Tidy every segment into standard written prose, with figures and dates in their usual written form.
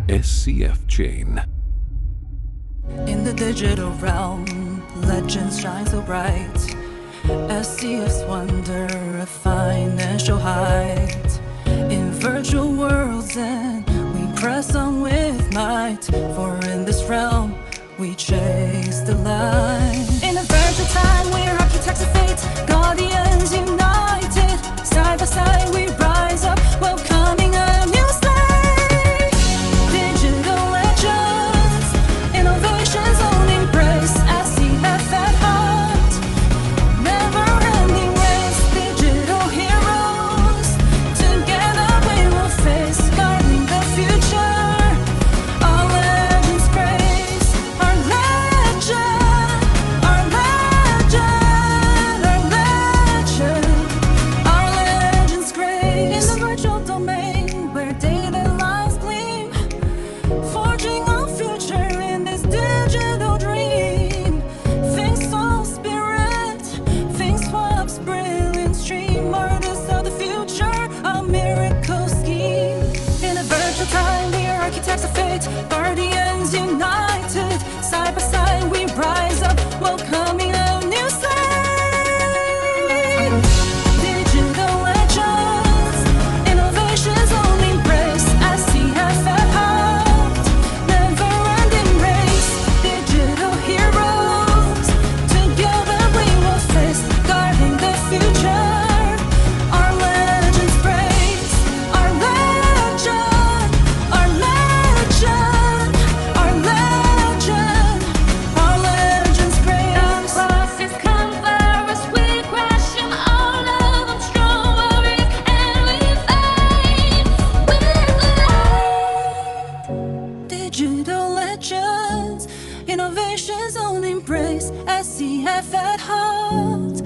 SCF chain. In the digital realm, legends shine so bright. SCF's wonder a financial height. In virtual worlds and we press on with might. For in this realm, we chase the light. In a virtual time, we're architects of fate. Guardians united. Side by side, we rise up, welcoming a new slate. Digital legends, innovation's own embrace. SCF at heart. Never-ending race, digital heroes. Together we will face, guarding the future. Our legends grace, our legend, our legend, our legend, our legends grace. In the virtual domain where data lines gleam, forging our future in this digital dream. Think soul spirit, think swaps brilliant stream. Artists of the future, a miracle scheme. In a virtual time, we are architects of fate. Guardians united, side by side we rise up, welcoming a new slate. Digital legends, innovation's own embrace. SCF at heart, never-ending race. Digital heroes, together we will face, guarding the future. Our legends grace, our legend, our legend, our legend, our legends grace. Bosses come for us, we crush 'em, all of them strong warriors, and we fight with light. Digital legends, innovation's own embrace. SCF at heart,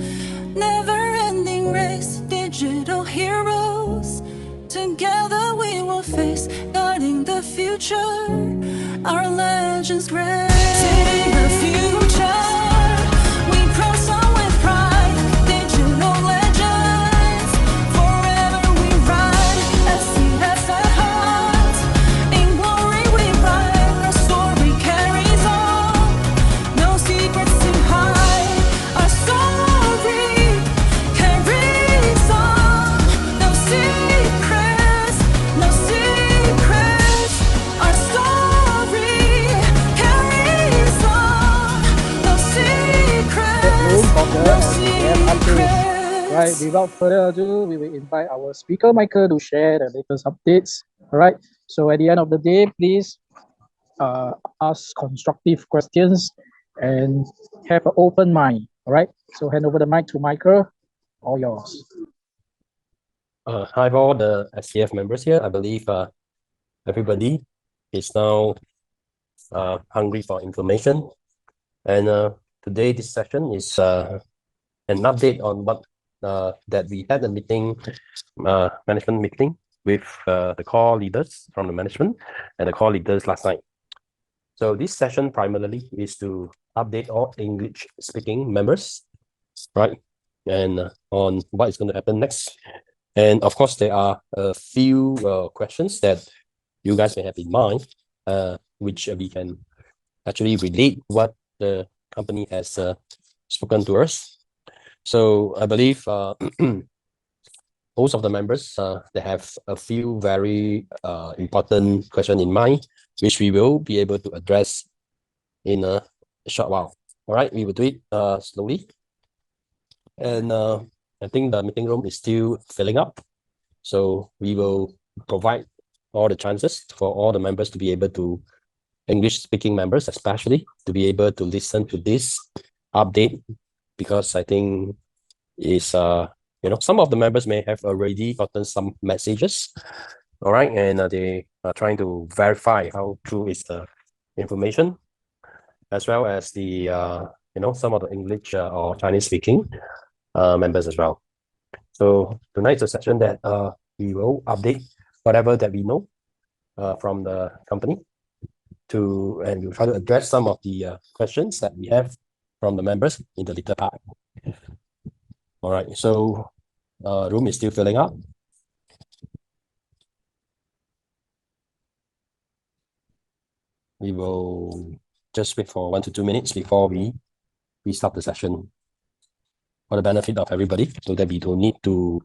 never-ending race. Digital heroes, together we will face, guarding the future. Our legends grace. Seeing the future, we press on with pride. Digital legends, forever we ride. SCF at heart, in glory we ride. Our story carries on, no secrets to hide. Our story carries on, no secrets, no secrets. Our story carries on, no secrets, Room of the no SCF updates. Right, secrets. without further ado, we will invite our speaker Michael to share the latest updates. All right, so at the end of the day, please ask constructive questions and have an open mind. All right, so hand over the mic to Michael. All yours. Hi, all the SCF members here. I believe everybody is now hungry for information. And today, this session is an update on what that we had a meeting, management meeting with the core leaders from the management and the core leaders last night. So this session primarily is to update all English-speaking members, right? And on what is going to happen next. And of course, there are a few questions that you guys may have in mind, which we can actually relate what the company has spoken to us. So I believe most of the members they have a few very important questions in mind, which we will be able to address in a short while. All right, we will do it slowly. And I think the meeting room is still filling up. So we will provide all the chances for all the members to be able to, English-speaking members especially, to be able to listen to this update, because I think is some of the members may have already gotten some messages, all right, and they are trying to verify how true is the information, as well as the some of the English or Chinese-speaking members as well. So tonight's a session that we will update whatever that we know from the company and we'll try to address some of the questions that we have from the members in the later part. All right, so room is still filling up. โ we will just wait for 1 to 2 minutes before we start the session for the benefit of everybody, so that we don't need to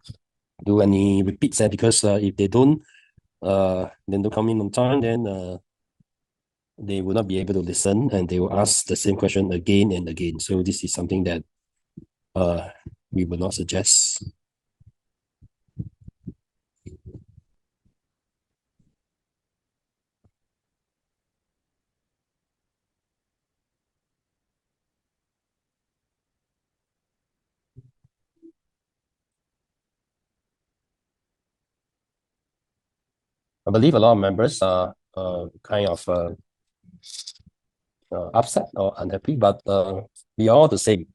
do any repeats. Because if they don't come in on time, then they will not be able to listen, and they will ask the same question again and again. So this is something that we will not suggest. I believe a lot of members are kind of upset or unhappy, but we are all the same.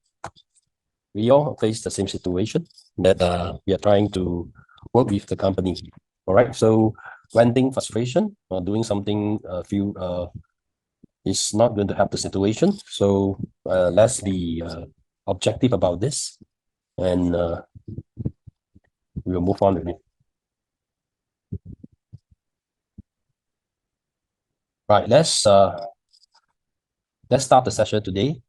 We all face the same situation, that we are trying to work with the company. All right. So venting frustration or doing something feel is not going to help the situation. So let's be objective about this, and we will move on with it. Right. Let's start the session today.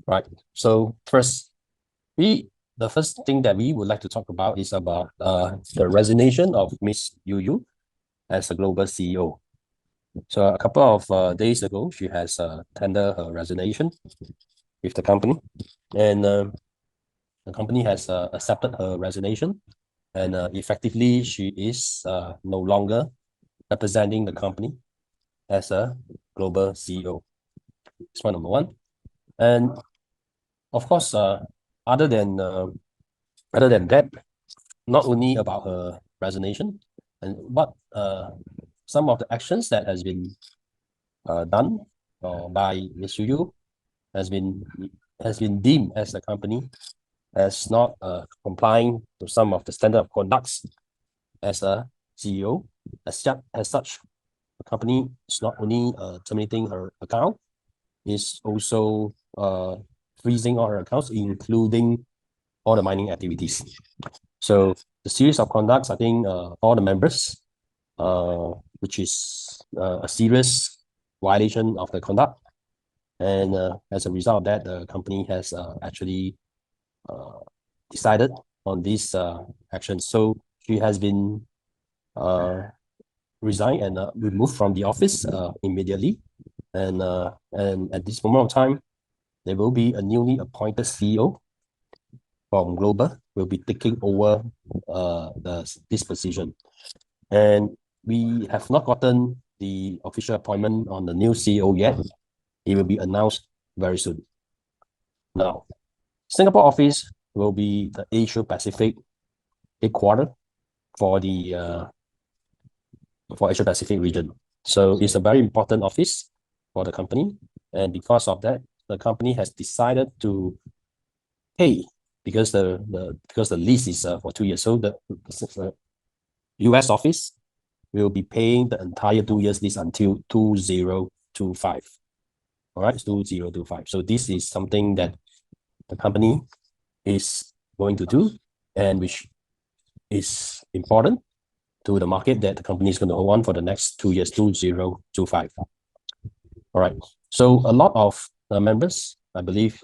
Right. So the first thing that we would like to talk about is about the resignation of Miss Yu as a global CEO. So a couple of days ago, she has tendered her resignation with the company, and the company has accepted her resignation, and effectively she is no longer representing the company as a global CEO. That's point number one. And of course, other than that, not only about her resignation, but some of the actions that has been done by Ms. Yu has been deemed as the company as not complying to some of the standard of conducts as a CEO. As such, the company is not only terminating her account, is also freezing all her accounts, including all the mining activities. So the series of conducts, I think all the members, which is a serious violation of the conduct, and as a result of that, the company has actually decided on this action. So she has been resigned and removed from the office immediately, and at this moment of time, there will be a newly appointed CEO from Global will be taking over this position, and we have not gotten the official appointment on the new CEO yet. It will be announced very soon. Now, Singapore office will be the Asia Pacific headquarters for the Asia Pacific region. So it's a very important office for the company, and because of that, the company has decided to pay, because the lease is for 2 years. So the US office will be paying the entire 2 years lease until 2025. All right, 2025. So this is something that the company is going to do, and which is important to the market, that the company is going to hold on for the next 2 years, 2025. All right. So a lot of members, I believe,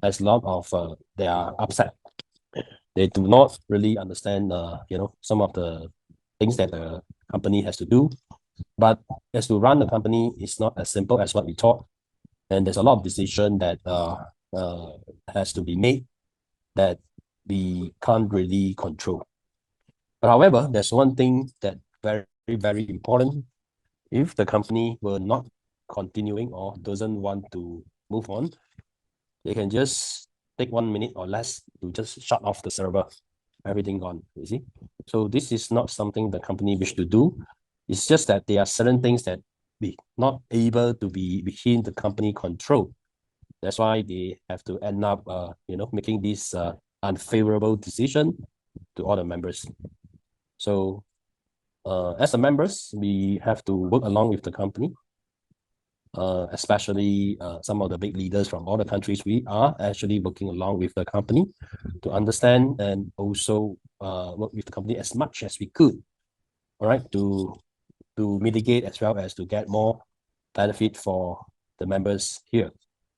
has a lot of they are upset. They do not really understand, some of the things that the company has to do. But as to run the company, it's not as simple as what we thought, and there's a lot of decision that has to be made that we can't really control. But however, there's one thing that very, very important. If the company were not continuing or doesn't want to move on, they can just take 1 minute or less to just shut off the server, everything gone, you see. So this is not something the company wish to do. It's just that there are certain things that we not able to be within the company control. That's why they have to end up making this unfavorable decision to all the members. So as the members, we have to work along with the company, especially some of the big leaders from all the countries. We are actually working along with the company to understand and also work with the company as much as we could, all right, to mitigate as well as to get more benefit for the members here.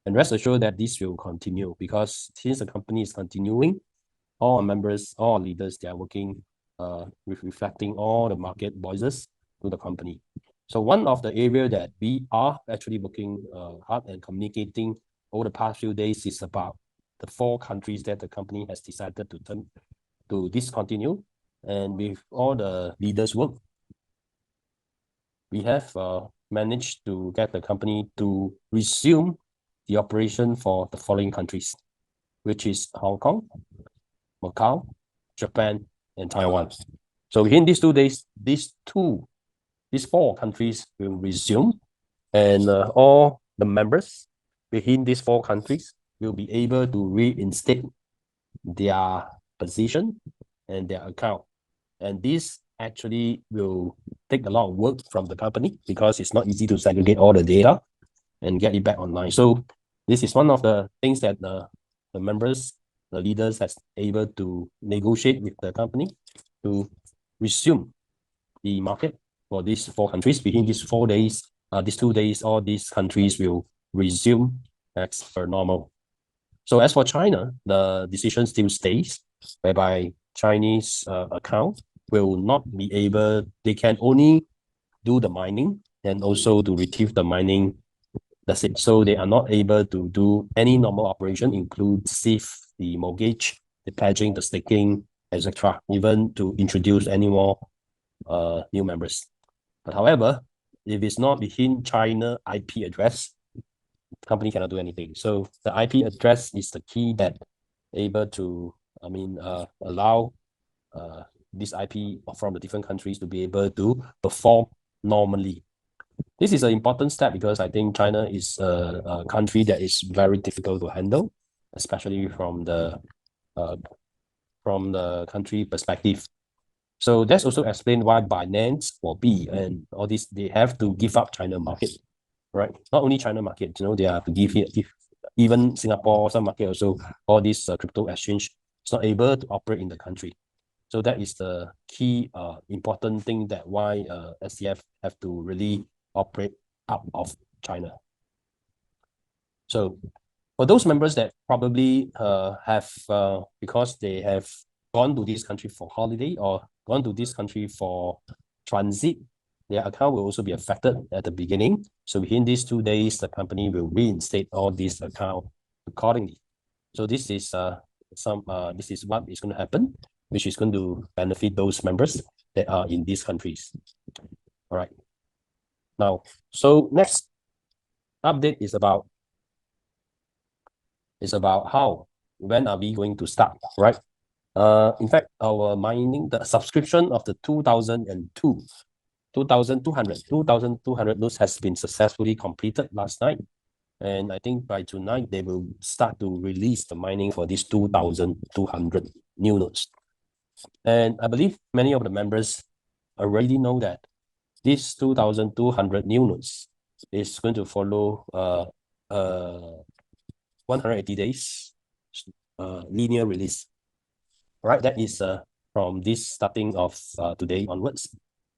And rest assured that this will continue because since the company is continuing, all our members, all our leaders, they are working with reflecting all the market voices to the company. So one of the area that we are actually working hard and communicating over the past few days is about the 4 countries that the company has decided to discontinue. And with all the leaders' work, we have managed to get the company to resume the operation for the following countries, which is Hong Kong, Macau, Japan, and Taiwan. So within these 2 days, these 4 countries will resume, and all the members within these 4 countries will be able to reinstate their position and their account. And this actually will take a lot of work from the company because it's not easy to segregate all the data and get it back online. So this is one of the things that the members, the leaders has able to negotiate with the company to resume the market for these 4 countries. Within these 4 days, these 2 days, all these countries will resume as per normal. So as for China, the decision still stays, whereby Chinese account will not be able, they can only do the mining and also to retrieve the mining. That's it. So they are not able to do any normal operation, inclusive the mortgage, the pledging, the staking, etc., even to introduce any more new members. But however, if it's not within China IP address, the company cannot do anything. So the IP address is the key that able to, allow this IP from the different countries to be able to perform normally. This is an important step because I think China is a country that is very difficult to handle, especially from the country perspective. So that's also explained why Binance or B and all this, they have to give up China market, right? Not only China market, they have to give even Singapore, some market also, all these crypto exchange is not able to operate in the country. So that is the key important thing that why SCF have to really operate out of China. So for those members that probably have, because they have gone to this country for holiday or gone to this country for transit, their account will also be affected at the beginning. So within these 2 days, the company will reinstate all these account accordingly. So this is this is what is going to happen, which is going to benefit those members that are in these countries. All right. Now, so next update is about when are we going to start, right? In fact, our mining, the subscription of the 2,200 nodes has been successfully completed last night. And I think by tonight, they will start to release the mining for these 2,200 new nodes. And I believe many of the members already know that this 2,200 new nodes is going to follow 180 days linear release. Right, that is from this starting of today onwards.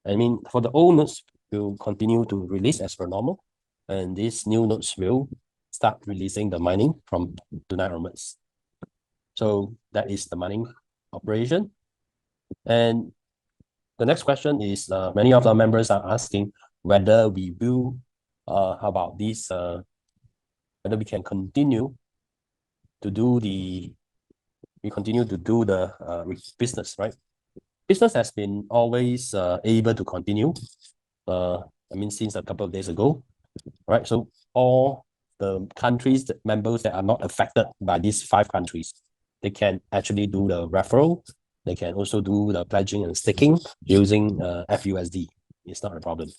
I mean, for the old nodes will continue to release as per normal, and these new nodes will start releasing the mining from tonight onwards. So that is the mining operation. And the next question is, many of our members are asking whether we will, how about this, whether we can continue to do the business, right? Business has been always able to continue, since a couple of days ago, right? So all the countries, the members that are not affected by these 5 countries, they can actually do the referral. They can also do the pledging and staking using FUSD. It's not a problem.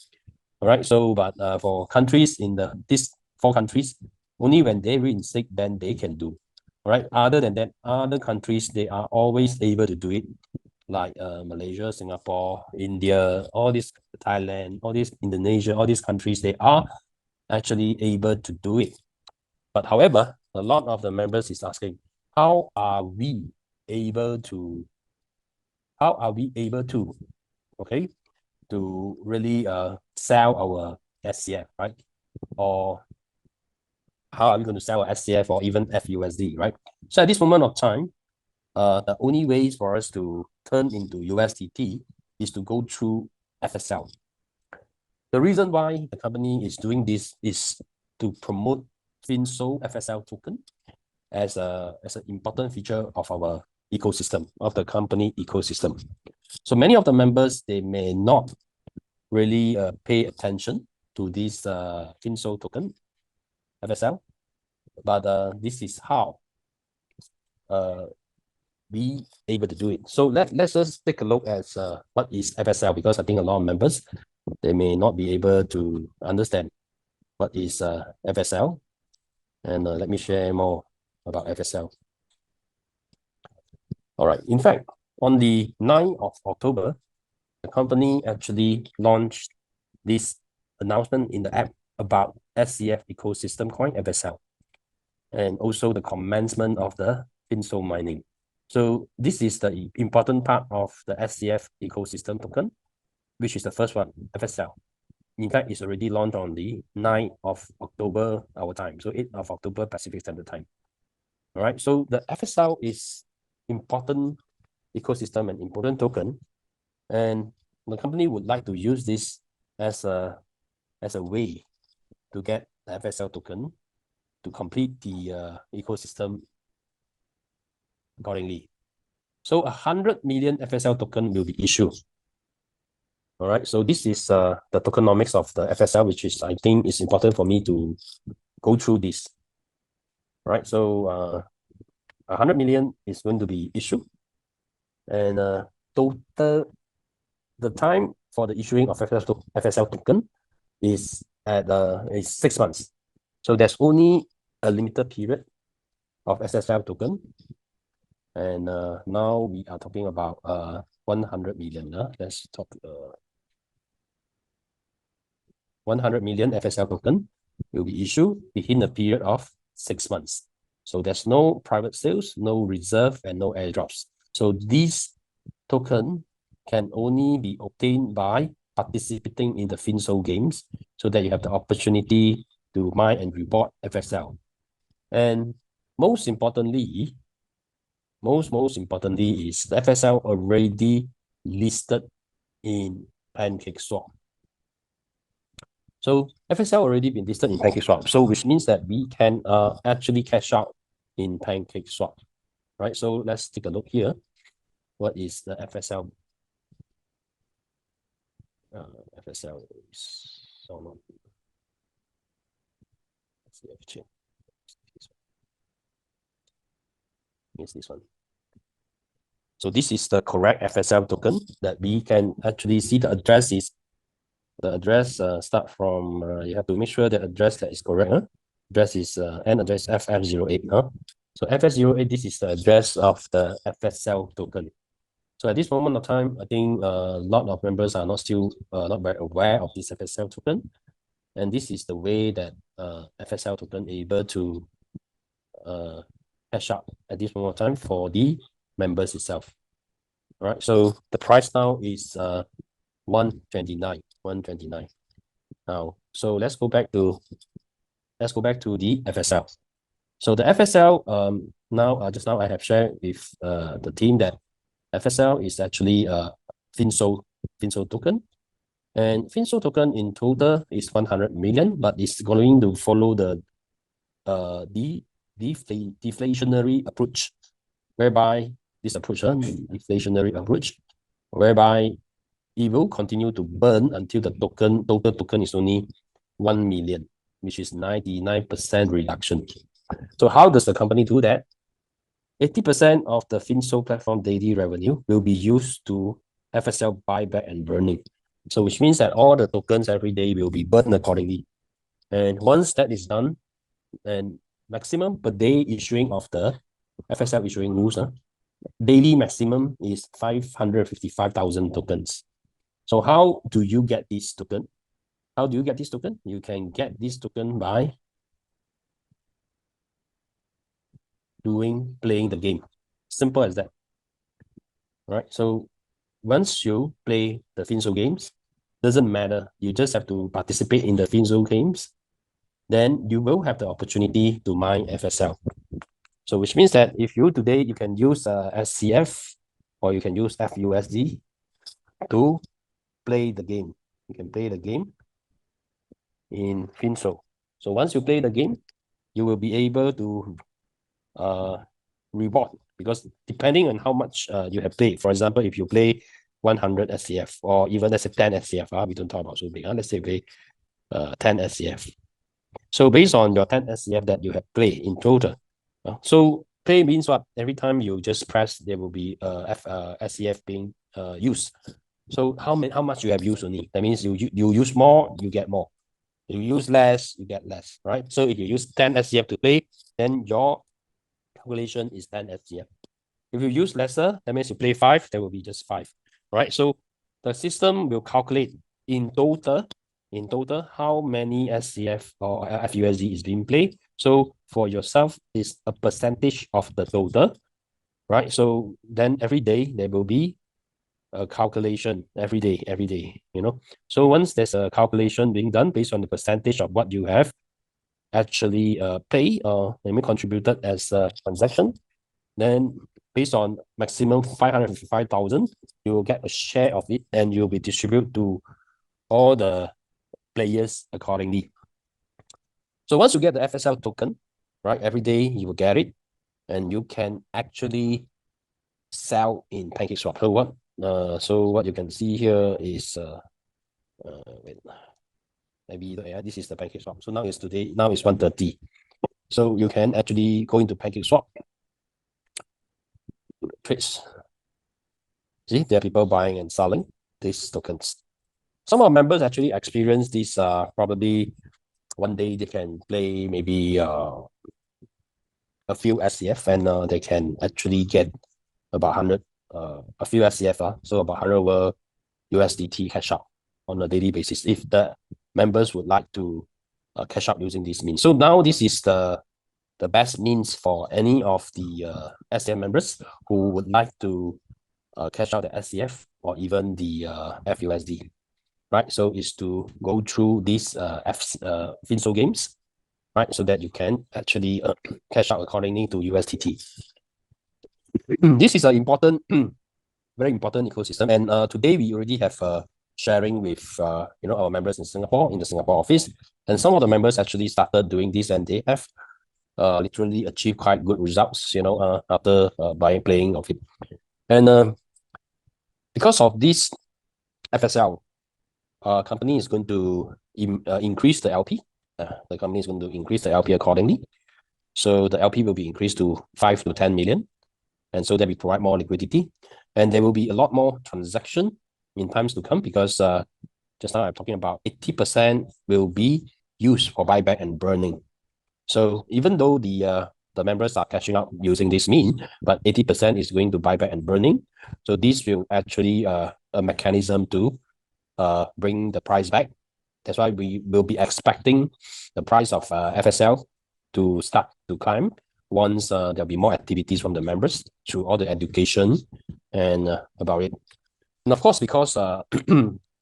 All right. So, but for countries in these 4 countries, only when they reinstate, then they can do. Right. Other than that, other countries, they are always able to do it, like Malaysia, Singapore, India, all these, Thailand, all these, Indonesia, all these countries, they are actually able to do it. But however, a lot of the members is asking, how are we able to, okay, to really sell our SCF, right? or how are we going to sell a SCF or even FUSD, right? So at this moment of time, the only ways for us to turn into USDT is to go through FSL. The reason why the company is doing this is to promote FinSol FSL token as an important feature of our ecosystem, of the company ecosystem. So many of the members, they may not really pay attention to this FinSol token, FSL, but this is how we able to do it. So let's just take a look at what is FSL, because I think a lot of members, they may not be able to understand what is FSL. And let me share more about FSL. All right. In fact, on the 9th of October, the company actually launched this announcement in the app about SCF ecosystem coin FSL, and also the commencement of the FinSol mining. So this is the important part of the SCF ecosystem token, which is the first one, FSL. In fact, it's already launched on the 9th of October our time, so 8th of October Pacific Standard Time. All right, so the FSL is important ecosystem and important token, and the company would like to use this as a way to get the FSL token to complete the ecosystem accordingly. So 100 million FSL token will be issued. All right, so this is the tokenomics of the FSL, which is, I think, is important for me to go through this. All right, so 100 million is going to be issued, and total, the time for the issuing of FSL token is at is 6 months. So there's only a limited period of SSL token, and now we are talking about 100 million. Let's talk 100 million FSL token will be issued within a period of 6 months. So there's no private sales, no reserve, and no airdrops. So these token can only be obtained by participating in the FinSol games, so that you have the opportunity to mine and report FSL. And most importantly is the FSL already listed in PancakeSwap. So FSL already been listed in PancakeSwap, so which means that we can actually cash out in PancakeSwap, right? So let's take a look here. What is the FSL? FSL is so long. Let's see, actually. Here's this one. So this is the correct FSL token that we can actually see. The address is, the address start from, you have to make sure the address that is correct. Address is end address FF08. So FF08, this is the address of the FSL token. So at this moment of time, I think a lot of members are not very aware of this FSL token, and this is the way that FSL token able to cash out at this moment of time for the members itself. All right, so the price now is 129. Now, so let's go back to the FSL. So the FSL, now just now I have shared with the team that FSL is actually a FinSol token, and FinSol token in total is 100 million, but it's going to follow the deflationary approach, whereby this approach, deflationary approach, whereby it will continue to burn until the total token is only 1 million, which is 99% reduction. So how does the company do that? 80% of the FinSol platform daily revenue will be used to FSL buyback and burning. So which means that all the tokens every day will be burned accordingly. And once that is done, and maximum per day issuing of the FSL issuing rules, daily maximum is 555,000 tokens. So how do you get this token? How do you get this token? You can get this token by playing the game. Simple as that. All right. So once you play the FinSol games, doesn't matter. You just have to participate in the FinSol games, then you will have the opportunity to mine FSL. So which means that if you today, you can use SCF or you can use FUSD to play the game. You can play the game in FinSo. So once you play the game, you will be able to reward, because depending on how much you have played. For example, if you play 100 SCF or even let's say 10 SCF, we don't talk about so big. Let's say play 10 SCF. So based on your 10 SCF that you have played in total, so play means what? Every time you just press, there will be SCF being used. So how much you have used only? That means you use more, you get more. You use less, you get less, right? So if you use 10 SCF to play, then your calculation is 10 SCF. If you use lesser, that means you play 5, there will be just 5, right? So the system will calculate in total, how many SCF or FUSD is being played. So for yourself, it's a percentage of the total, right? So then every day there will be a calculation every day, you know. So once there's a calculation being done based on the percentage of what you have actually pay or maybe contributed as a transaction, then based on maximum 555,000, you will get a share of it and you'll be distributed to all the players accordingly. So once you get the FSL token, right, every day you will get it and you can actually sell in PancakeSwap. So what you can see here is wait, maybe this is the PancakeSwap. So now it's 1:30. So you can actually go into PancakeSwap. Trades. See, there are people buying and selling these tokens. Some of our members actually experience this. Probably one day they can play maybe a few SCF and they can actually get about 100 a few SCF, so about 100 over USDT cash out on a daily basis if the members would like to cash out using this means. So now this is the best means for any of the SCF members who would like to cash out the SCF or even the FUSD, right? So is to go through these FinSo games, right? So that you can actually cash out accordingly to USDT. This is an important, very important ecosystem. And today we already have sharing with our members in Singapore, in the Singapore office. And some of the members actually started doing this and they have literally achieved quite good results, after playing of it. And because of this FSL, company is going to increase the LP. The company is going to increase the LP accordingly. So the LP will be increased to 5 to 10 million. And so that we provide more liquidity. And there will be a lot more transaction in times to come because just now I'm talking about 80% will be used for buyback and burning. So even though the members are cashing out using this mean, but 80% is going to buyback and burning. So this will actually a mechanism to bring the price back. That's why we will be expecting the price of FSL to start to climb once there'll be more activities from the members through all the education and about it. And of course, because a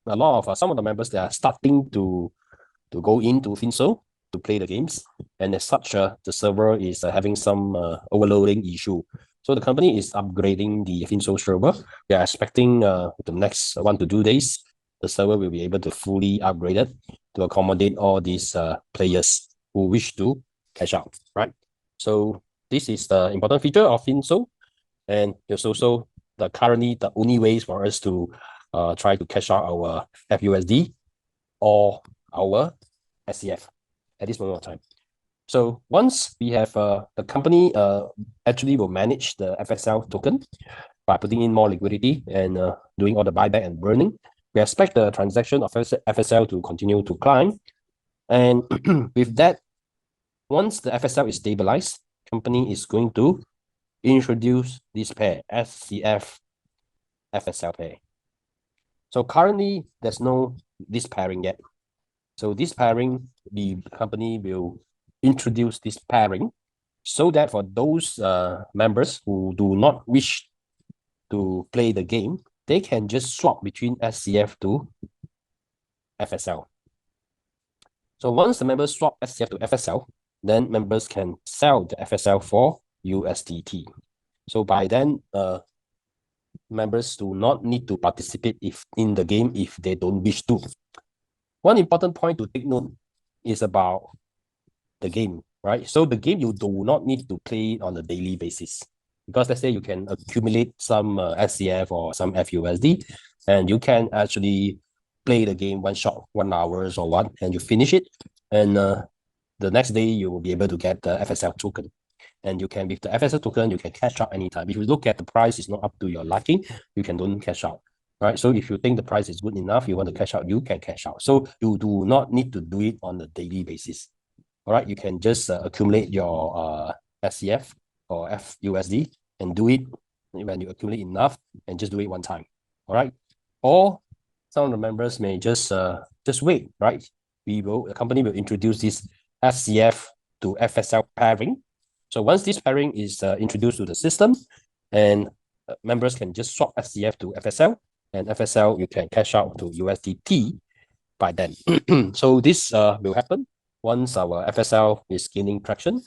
lot of some of the members, they are starting to go into FinSo to play the games, and as such, the server is having some overloading issue. So the company is upgrading the FinSo server. We are expecting the next 1 to 2 days, the server will be able to fully upgrade it to accommodate all these players who wish to cash out, right? So this is the important feature of FinSo, and it's also currently the only ways for us to try to cash out our FUSD or our SCF at this moment of time. So once we have the company actually will manage the FSL token by putting in more liquidity and doing all the buyback and burning. We expect the transaction of FSL to continue to climb. And with that, once the FSL is stabilized, company is going to introduce this pair, SCF FSL pair. So currently, there's no this pairing yet. So this pairing, the company will introduce this pairing so that for those members who do not wish to play the game, they can just swap between SCF to FSL. So once the members swap SCF to FSL, then members can sell the FSL for USDT. So by then, members do not need to participate in the game if they don't wish to. One important point to take note is about the game, right? So the game, you do not need to play it on a daily basis, because let's say you can accumulate some SCF or some FUSD, and you can actually play the game one shot, 1 hour or what, and you finish it, and the next day you will be able to get the FSL token. And you can, with the FSL token, you can cash out anytime. If you look at the price is not up to your liking, you can don't cash out, right? So if you think the price is good enough, you want to cash out, you can cash out. So you do not need to do it on a daily basis. All right, you can just accumulate your SCF or FUSD and do it when you accumulate enough, and just do it one time. All right, or some of the members may just wait, right? The company will introduce this SCF to FSL pairing. So once this pairing is introduced to the system, and members can just swap SCF to FSL, and FSL you can cash out to USDT by then. So this will happen once our FSL is gaining traction,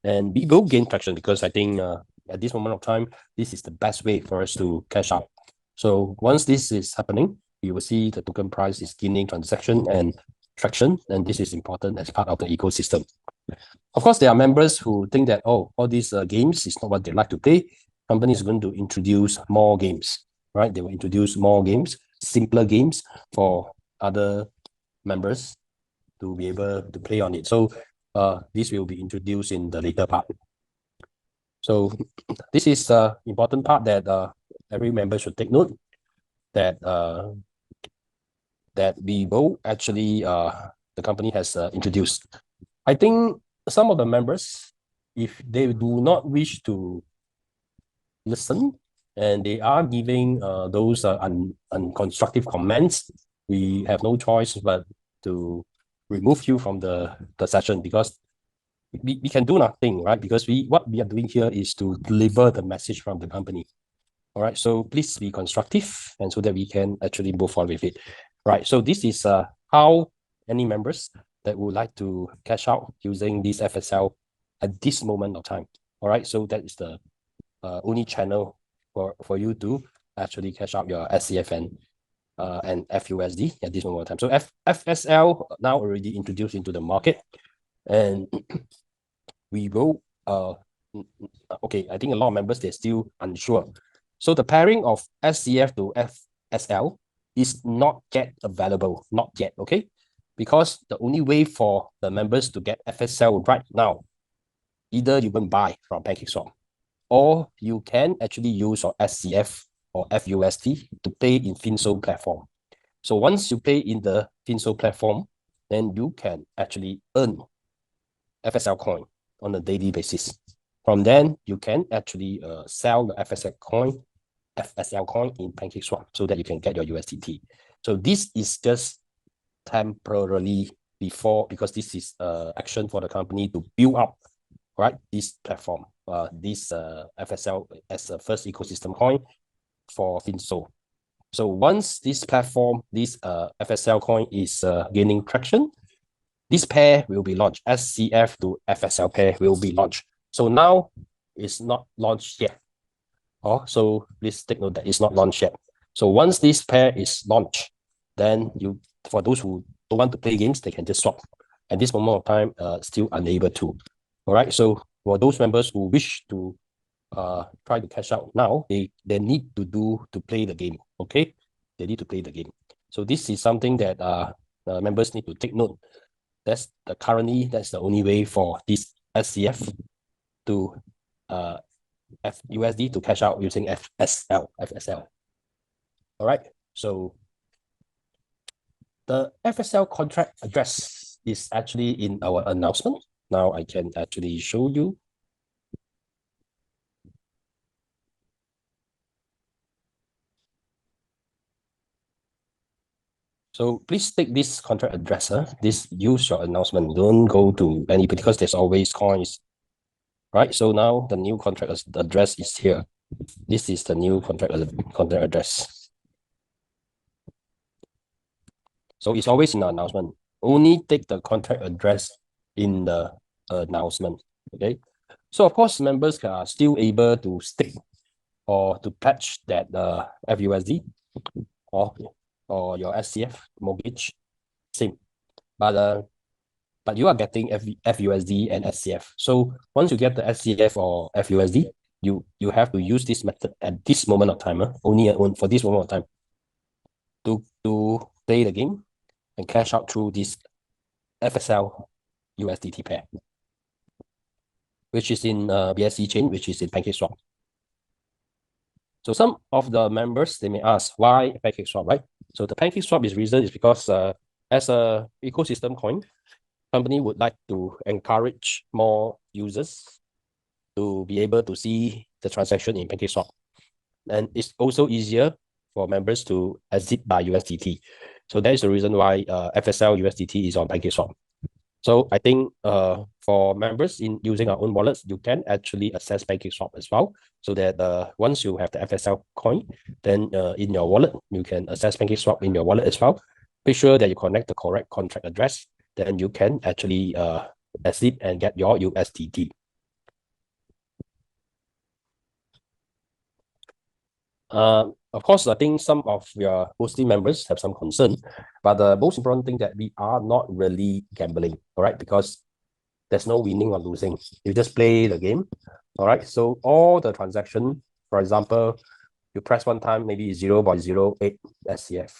and we will gain traction, because I think at this moment of time, this is the best way for us to cash out. So once this is happening, you will see the token price is gaining transaction and traction, and this is important as part of the ecosystem. Of course, there are members who think that, oh, all these games is not what they like to play. Company is going to introduce more games, right? They will introduce more games, simpler games for other members to be able to play on it. So this will be introduced in the later part. So this is the important part that every member should take note, that that we will actually the company has introduced. I think some of the members, if they do not wish to listen and they are giving those unconstructive comments, we have no choice but to remove you from the session, because we can do nothing, right? Because what we are doing here is to deliver the message from the company. All right, so please be constructive, and so that we can actually move on with it. Right, so this is how any members that would like to cash out using this FSL at this moment of time. All right, so that is the only channel for you to actually cash out your SCF and FUSD at this moment of time. So FSL now already introduced into the market, and we will okay, I think a lot of members, they're still unsure. So the pairing of SCF to FSL is not yet available, not yet, okay? Because the only way for the members to get FSL right now, either you can buy from PancakeSwap, or you can actually use your SCF or FUSD to pay in Finso platform. So once you pay in the Finso platform, then you can actually earn FSL coin on a daily basis. From then, you can actually sell the FSL coin in PancakeSwap, so that you can get your USDT. So this is just temporarily before, because this is action for the company to build up, right, this platform, this FSL as a first ecosystem coin for Finso. So once this platform, this FSL coin is gaining traction, this pair will be launched. SCF to FSL pair will be launched. So now it's not launched yet. So please take note that it's not launched yet. So once this pair is launched, then for those who don't want to play games, they can just swap. At this moment of time, still unable to. All right. So for those members who wish to try to cash out now, they need to play the game. Okay, they need to play the game. So this is something that members need to take note. That's the only way for this SCF to FUSD to cash out using FSL. All right, so the FSL contract address is actually in our announcement. Now I can actually show you. So please take this contract address. This use your announcement. Don't go to any, because there's always coins. Right. So now the new contract address is here. This is the new contract address. So it's always in the announcement. only take the contract address in the announcement. Okay, so of course members are still able to stick or to pledge that FUSD or your SCF mortgage, same, but you are getting FUSD and SCF. So once you get the SCF or FUSD, you have to use this method at this moment of time, only for this moment of time, to play the game and cash out through this FSL USDT pair, which is in BSC chain, which is in PancakeSwap. So some of the members, they may ask why PancakeSwap, right? So the PancakeSwap reason is because as a ecosystem coin, company would like to encourage more users to be able to see the transaction in PancakeSwap. And it's also easier for members to exit by USDT. So that is the reason why FSL USDT is on PancakeSwap. So I think for members in using our own wallets, you can actually access PancakeSwap as well. So that once you have the FSL coin, then in your wallet, you can access PancakeSwap in your wallet as well. Be sure that you connect the correct contract address, then you can actually exit and get your USDT. Of course, I think some of your hosting members have some concern, but the most important thing that we are not really gambling, all right? Because there's no winning or losing. You just play the game, all right? So all the transaction, for example, you press one time, maybe 0.08 SCF.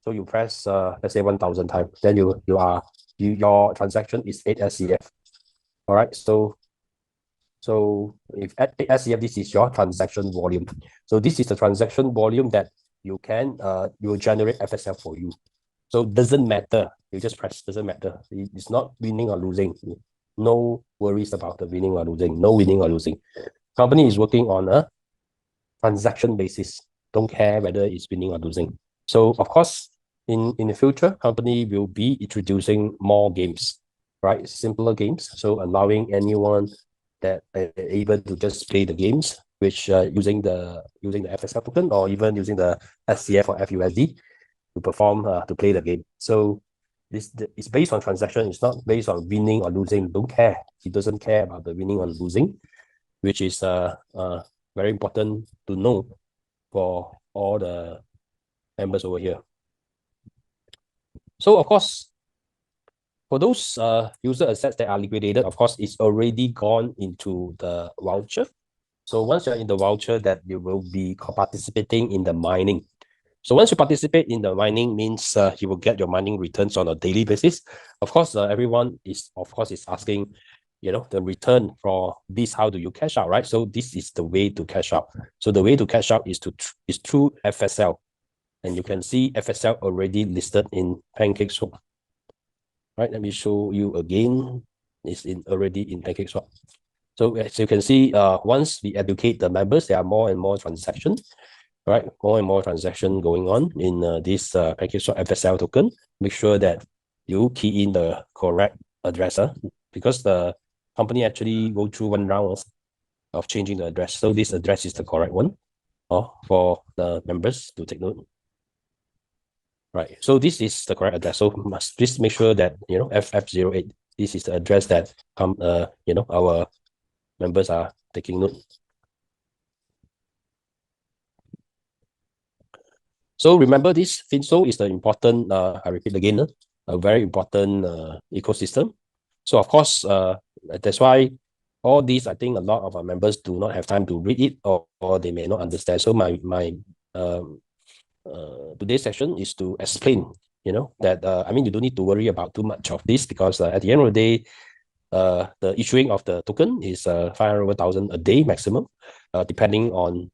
So you press, let's say 1,000 times, then your transaction is 8 SCF, all right? So if at SCF, this is your transaction volume. So this is the transaction volume that you can will generate FSL for you. So it doesn't matter. You just press, doesn't matter. It's not winning or losing. No worries about the winning or losing. No winning or losing. Company is working on a transaction basis. Don't care whether it's winning or losing. So of course, in the future, company will be introducing more games, right? Simpler games. So allowing anyone that are able to just play the games, which using the FSL token or even using the SCF or FUSD to perform to play the game. So it's based on transaction. It's not based on winning or losing. Don't care. It doesn't care about the winning or losing, which is very important to know for all the members over here. So of course, for those user assets that are liquidated, of course, it's already gone into the voucher. So once you're in the voucher, that you will be participating in the mining. So once you participate in the mining means you will get your mining returns on a daily basis. Of course, everyone is asking, the return for this, how do you cash out, right? So this is the way to cash out. So the way to cash out is through FSL. And you can see FSL already listed in PancakeSwap. Right, let me show you again. It's already in PancakeSwap. So as you can see, once we educate the members, there are more and more transactions, right? More and more transactions going on in this PancakeSwap FSL token. Make sure that you key in the correct address, because the company actually go through one round of changing the address. So this address is the correct one for the members to take note. Right, so this is the correct address. So must please make sure that FF08. This is the address that our members are taking note. So remember, this FinSo is the important. I repeat again, a very important ecosystem. So of course, that's why all these, I think a lot of our members do not have time to read it, or they may not understand. So my today's session is to explain, that you don't need to worry about too much of this, because at the end of the day, the issuing of the token is 500,000 a day maximum, depending on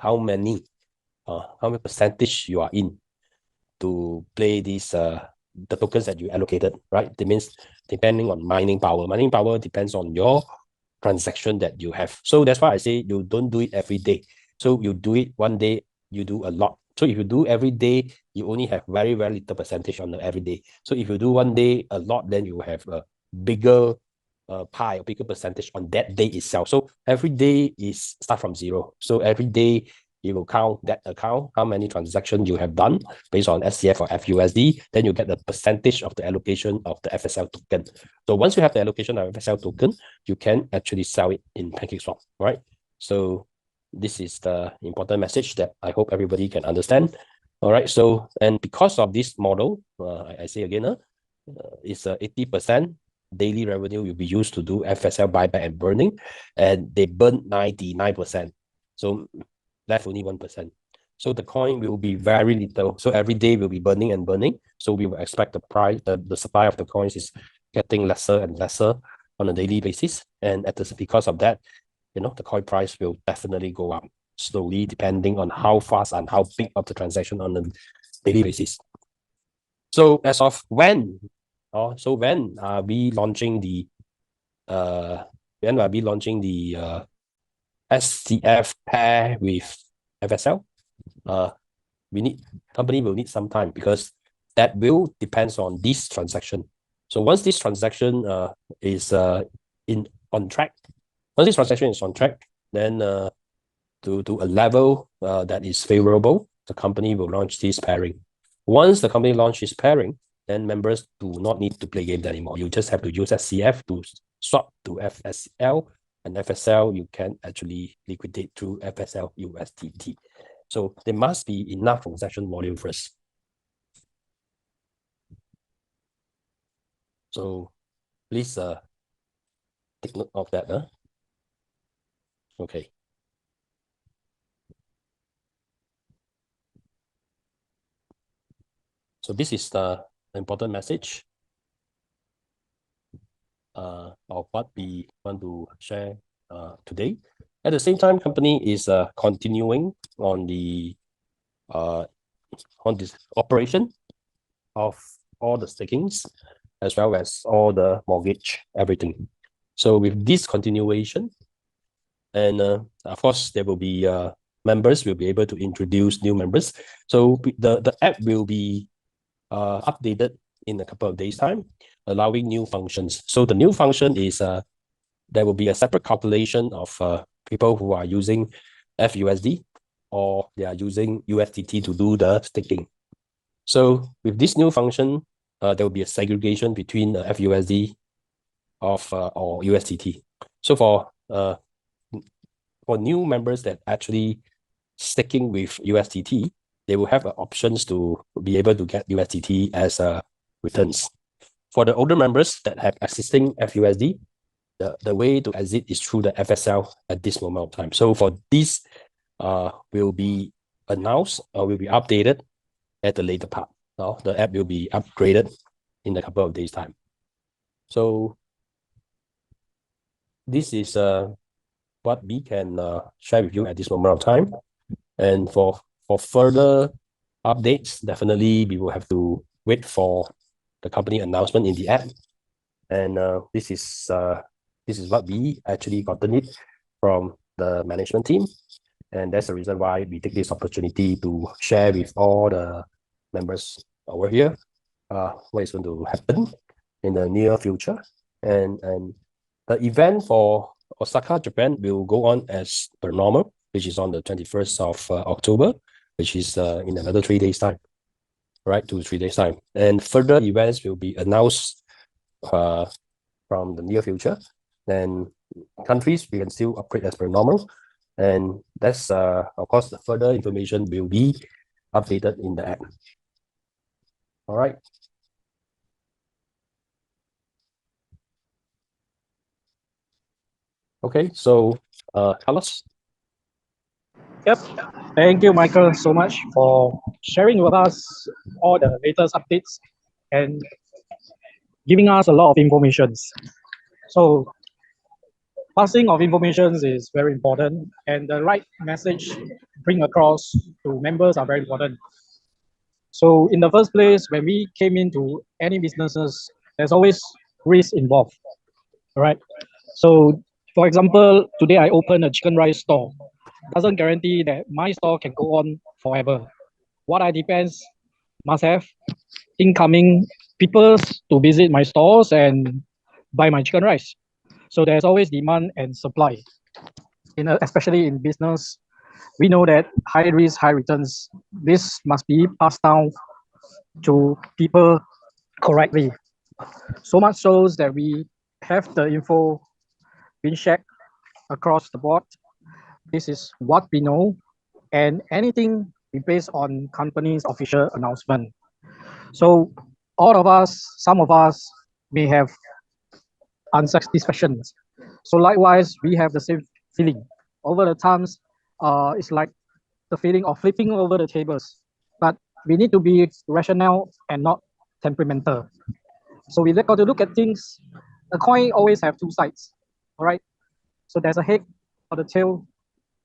how many percentage you are in to play these the tokens that you allocated, right? That means depending on mining power. Mining power depends on your transaction that you have. So that's why I say you don't do it every day. So you do it one day, you do a lot. So if you do every day, you only have very, very little percentage on the every day. So if you do one day a lot, then you have a bigger pie, a bigger percentage on that day itself. So every day is start from zero. So every day you will count that account, how many transactions you have done based on SCF or FUSD, then you get the percentage of the allocation of the FSL token. So once you have the allocation of FSL token, you can actually sell it in PancakeSwap, right? So this is the important message that I hope everybody can understand. All right, so, and because of this model, I say again, it's 80% daily revenue will be used to do FSL buyback and burning, and they burn 99%. So left only 1%. So the coin will be very little. So every day will be burning and burning. So we will expect the price, the supply of the coins is getting lesser and lesser on a daily basis. And because of that, the coin price will definitely go up slowly, depending on how fast and how big of the transaction on a daily basis. So as of when are we launching the SCF pair with FSL? Company will need some time because that will depends on this transaction. So once this transaction is on track, then to a level that is favorable, the company will launch this pairing. Once the company launches pairing, then members do not need to play games anymore. You just have to use SCF to swap to FSL, and FSL you can actually liquidate through FSL USDT. So there must be enough transaction volume first. So please take note of that. Okay. So this is the important message of what we want to share today. At the same time, company is continuing on the on this operation of all the stakings as well as all the mortgage, everything. So with this continuation, and of course there will be members will be able to introduce new members. So the app will be updated in a couple of days' time, allowing new functions. So the new function is there will be a separate calculation of people who are using FUSD or they are using USDT to do the staking. So with this new function, there will be a segregation between FUSD or USDT. So for new members that actually staking with USDT, they will have options to be able to get USDT as returns. For the older members that have existing FUSD, the way to exit is through the FSL at this moment of time. So for this, will be announced or will be updated at the later part. Now the app will be upgraded in a couple of days' time. So this is what we can share with you at this moment of time. And for further updates, definitely we will have to wait for the company announcement in the app. And this is what we actually gotten it from the management team. And that's the reason why we take this opportunity to share with all the members over here what is going to happen in the near future. And the event for Osaka, Japan will go on as per normal, which is on the 21st of October, which is in another 3 days' time, right? 2 to 3 days' time. And further events will be announced from the near future. Then countries, we can still operate as per normal. And that's, of course, the further information will be updated in the app. All right. Okay, so Carlos. Yep. Thank you, Michael, so much for sharing with us all the latest updates and giving us a lot of information. So passing of information is very important, and the right message bring across to members are very important. So in the first place, when we came into any businesses, there's always risk involved, right? So for example, today I open a chicken rice store. Doesn't guarantee that my store can go on forever. What I depends must have incoming people to visit my stores and buy my chicken rice. So there's always demand and supply, especially in business. We know that high risk, high returns, this must be passed down to people correctly. So much so that we have the info being shared across the board. This is what we know, and anything be based on company's official announcement. So all of us, some of us may have unsatisfactions. So likewise, we have the same feeling. Over the times, it's like the feeling of flipping over the tables. But we need to be rational and not temperamental. So we got to look at things. A coin always have two sides, all right? So there's a head or the tail.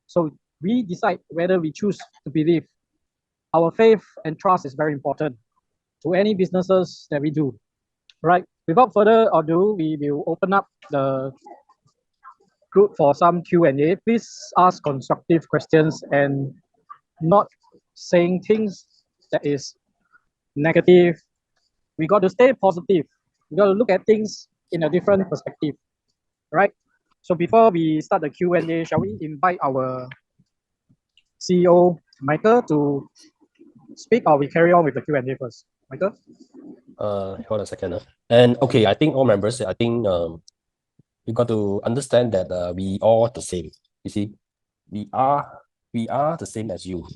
So we decide whether we choose to believe. Our faith and trust is very important to any businesses that we do, right? Without further ado, we will open up the group for some Q&A. Please ask constructive questions and not saying things that is negative. We got to stay positive. We got to look at things in a different perspective, right? So before we start the Q&A, shall we invite our CEO, Michael, to speak, or we carry on with the Q&A first? Michael? Hold on a second. And okay, I think all members, I think you got to understand that we all the same. You see, we are the same as you,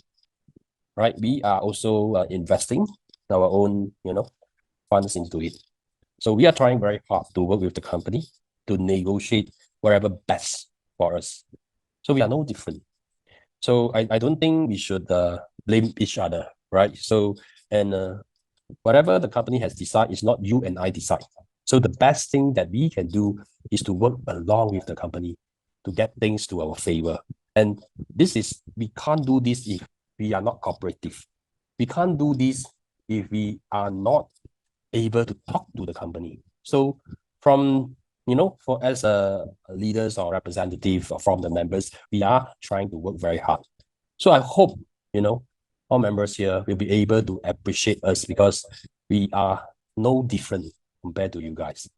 right? We are also investing our own, funds into it. So we are trying very hard to work with the company to negotiate whatever best for us. So we are no different. So I don't think we should blame each other, right? So, and whatever the company has decided is not you and I decide. So the best thing that we can do is to work along with the company to get things to our favor. And we can't do this if we are not cooperative. We can't do this if we are not able to talk to the company. So from, for as a leaders or representative from the members, we are trying to work very hard. So I hope, all members here will be able to appreciate us because we are no different compared to you guys.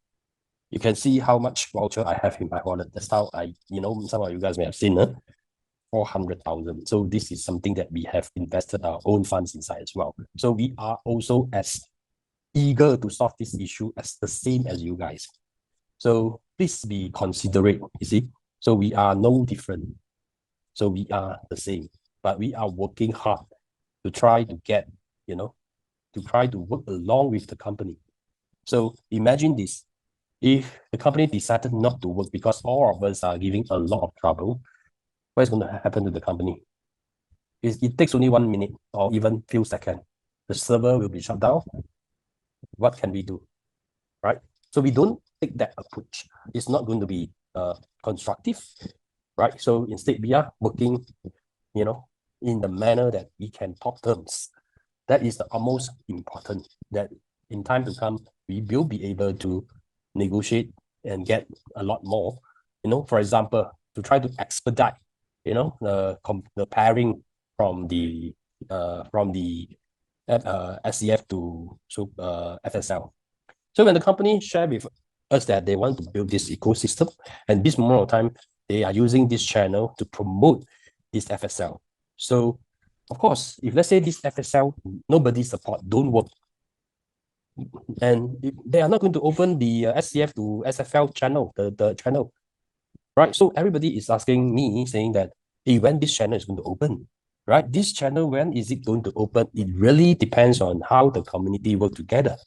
You can see how much voucher I have in my wallet. That's how some of you guys may have seen, 400,000. So this is something that we have invested our own funds inside as well. So we are also as eager to solve this issue as the same as you guys. So please be considerate, you see. So we are no different. So we are the same, but we are working hard to try to get, to try to work along with the company. So imagine this, if the company decided not to work because all of us are giving a lot of trouble, what is going to happen to the company? It takes only 1 minute or even few seconds. The server will be shut down. What can we do, right? So we don't take that approach. It's not going to be constructive, right? So instead we are working, in the manner that we can talk terms. That is the most important, that in time to come, we will be able to negotiate and get a lot more, for example, to try to expedite, the pairing from the SCF to FSL. So when the company share with us that they want to build this ecosystem, and this moment of time, they are using this channel to promote this FSL. So of course, if let's say this FSL, nobody support, don't work, and they are not going to open the SCF to SFL channel, the channel, right? So everybody is asking me, saying that, hey, when this channel is going to open, right? This channel, when is it going to open? It really depends on how the community work together,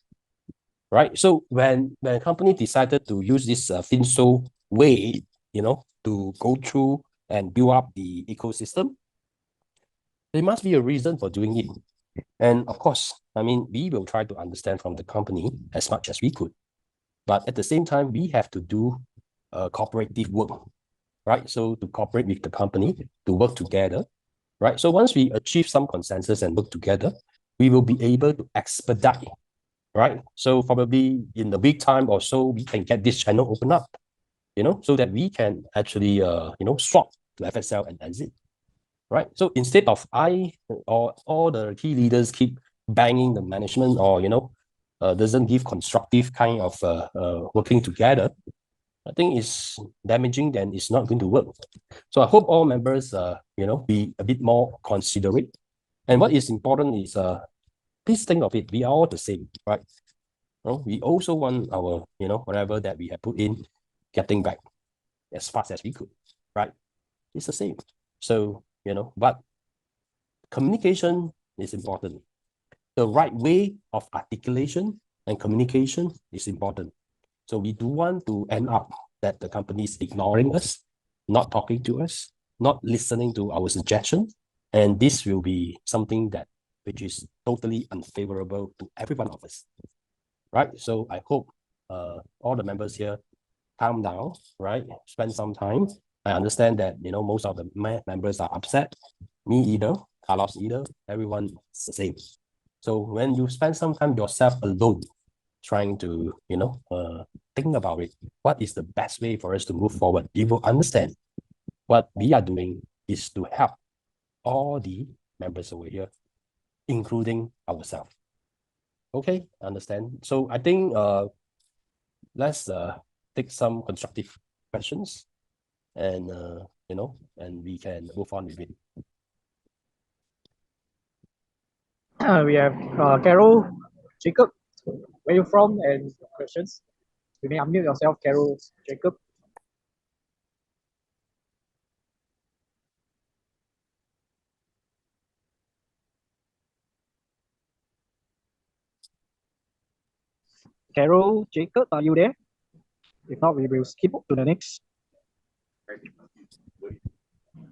right? So when a company decided to use this FinSo way, to go through and build up the ecosystem, there must be a reason for doing it. And of course, we will try to understand from the company as much as we could. But at the same time, we have to do cooperative work, right? So to cooperate with the company, to work together, right? So once we achieve some consensus and work together, we will be able to expedite, right? So probably in the week time or so, we can get this channel open up, so that we can actually, swap to FSL and exit. Right. So instead of I or all the key leaders keep banging the management or, doesn't give constructive kind of working together, I think it's damaging, then it's not going to work. So I hope all members, be a bit more considerate. And what is important is, please think of it, we are all the same, right? We also want our, whatever that we have put in, getting back as fast as we could, right? It's the same. So, but communication is important. The right way of articulation and communication is important. So we do want to end up that the company is ignoring us, not talking to us, not listening to our suggestions. And this will be something which is totally unfavorable to every one of us, right? So I hope all the members here calm down, right? Spend some time. I understand that, most of the members are upset. Me either, Carlos either, everyone is the same. So when you spend some time yourself alone, trying to, think about it, what is the best way for us to move forward? You will understand what we are doing is to help all the members over here, including ourselves. Okay, understand. So I think let's take some constructive questions and and we can move on with it. We have Carol, Jacob, where you from and questions. You may unmute yourself, Carol, Jacob. Carol, Jacob, are you there? If not, we will skip to the next.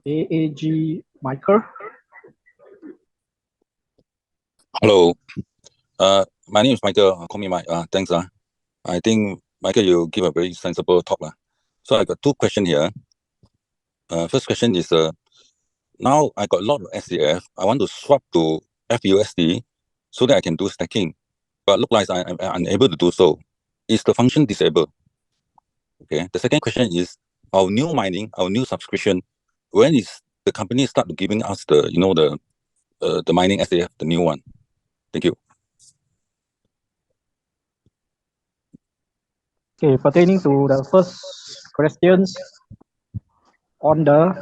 AAG, Michael. Hello. My name is Michael. Call me Mike. Thanks. I think, Michael, you give a very sensible talk. So I got two questions here. First question is, now I got a lot of SCF. I want to swap to FUSD so that I can do stacking. But look like I'm unable to do so. Is the function disabled? Okay. The second question is, our new mining, our new subscription, when is the company start giving us the, the mining SCF, the new one? Thank you. Okay, pertaining to the first questions on the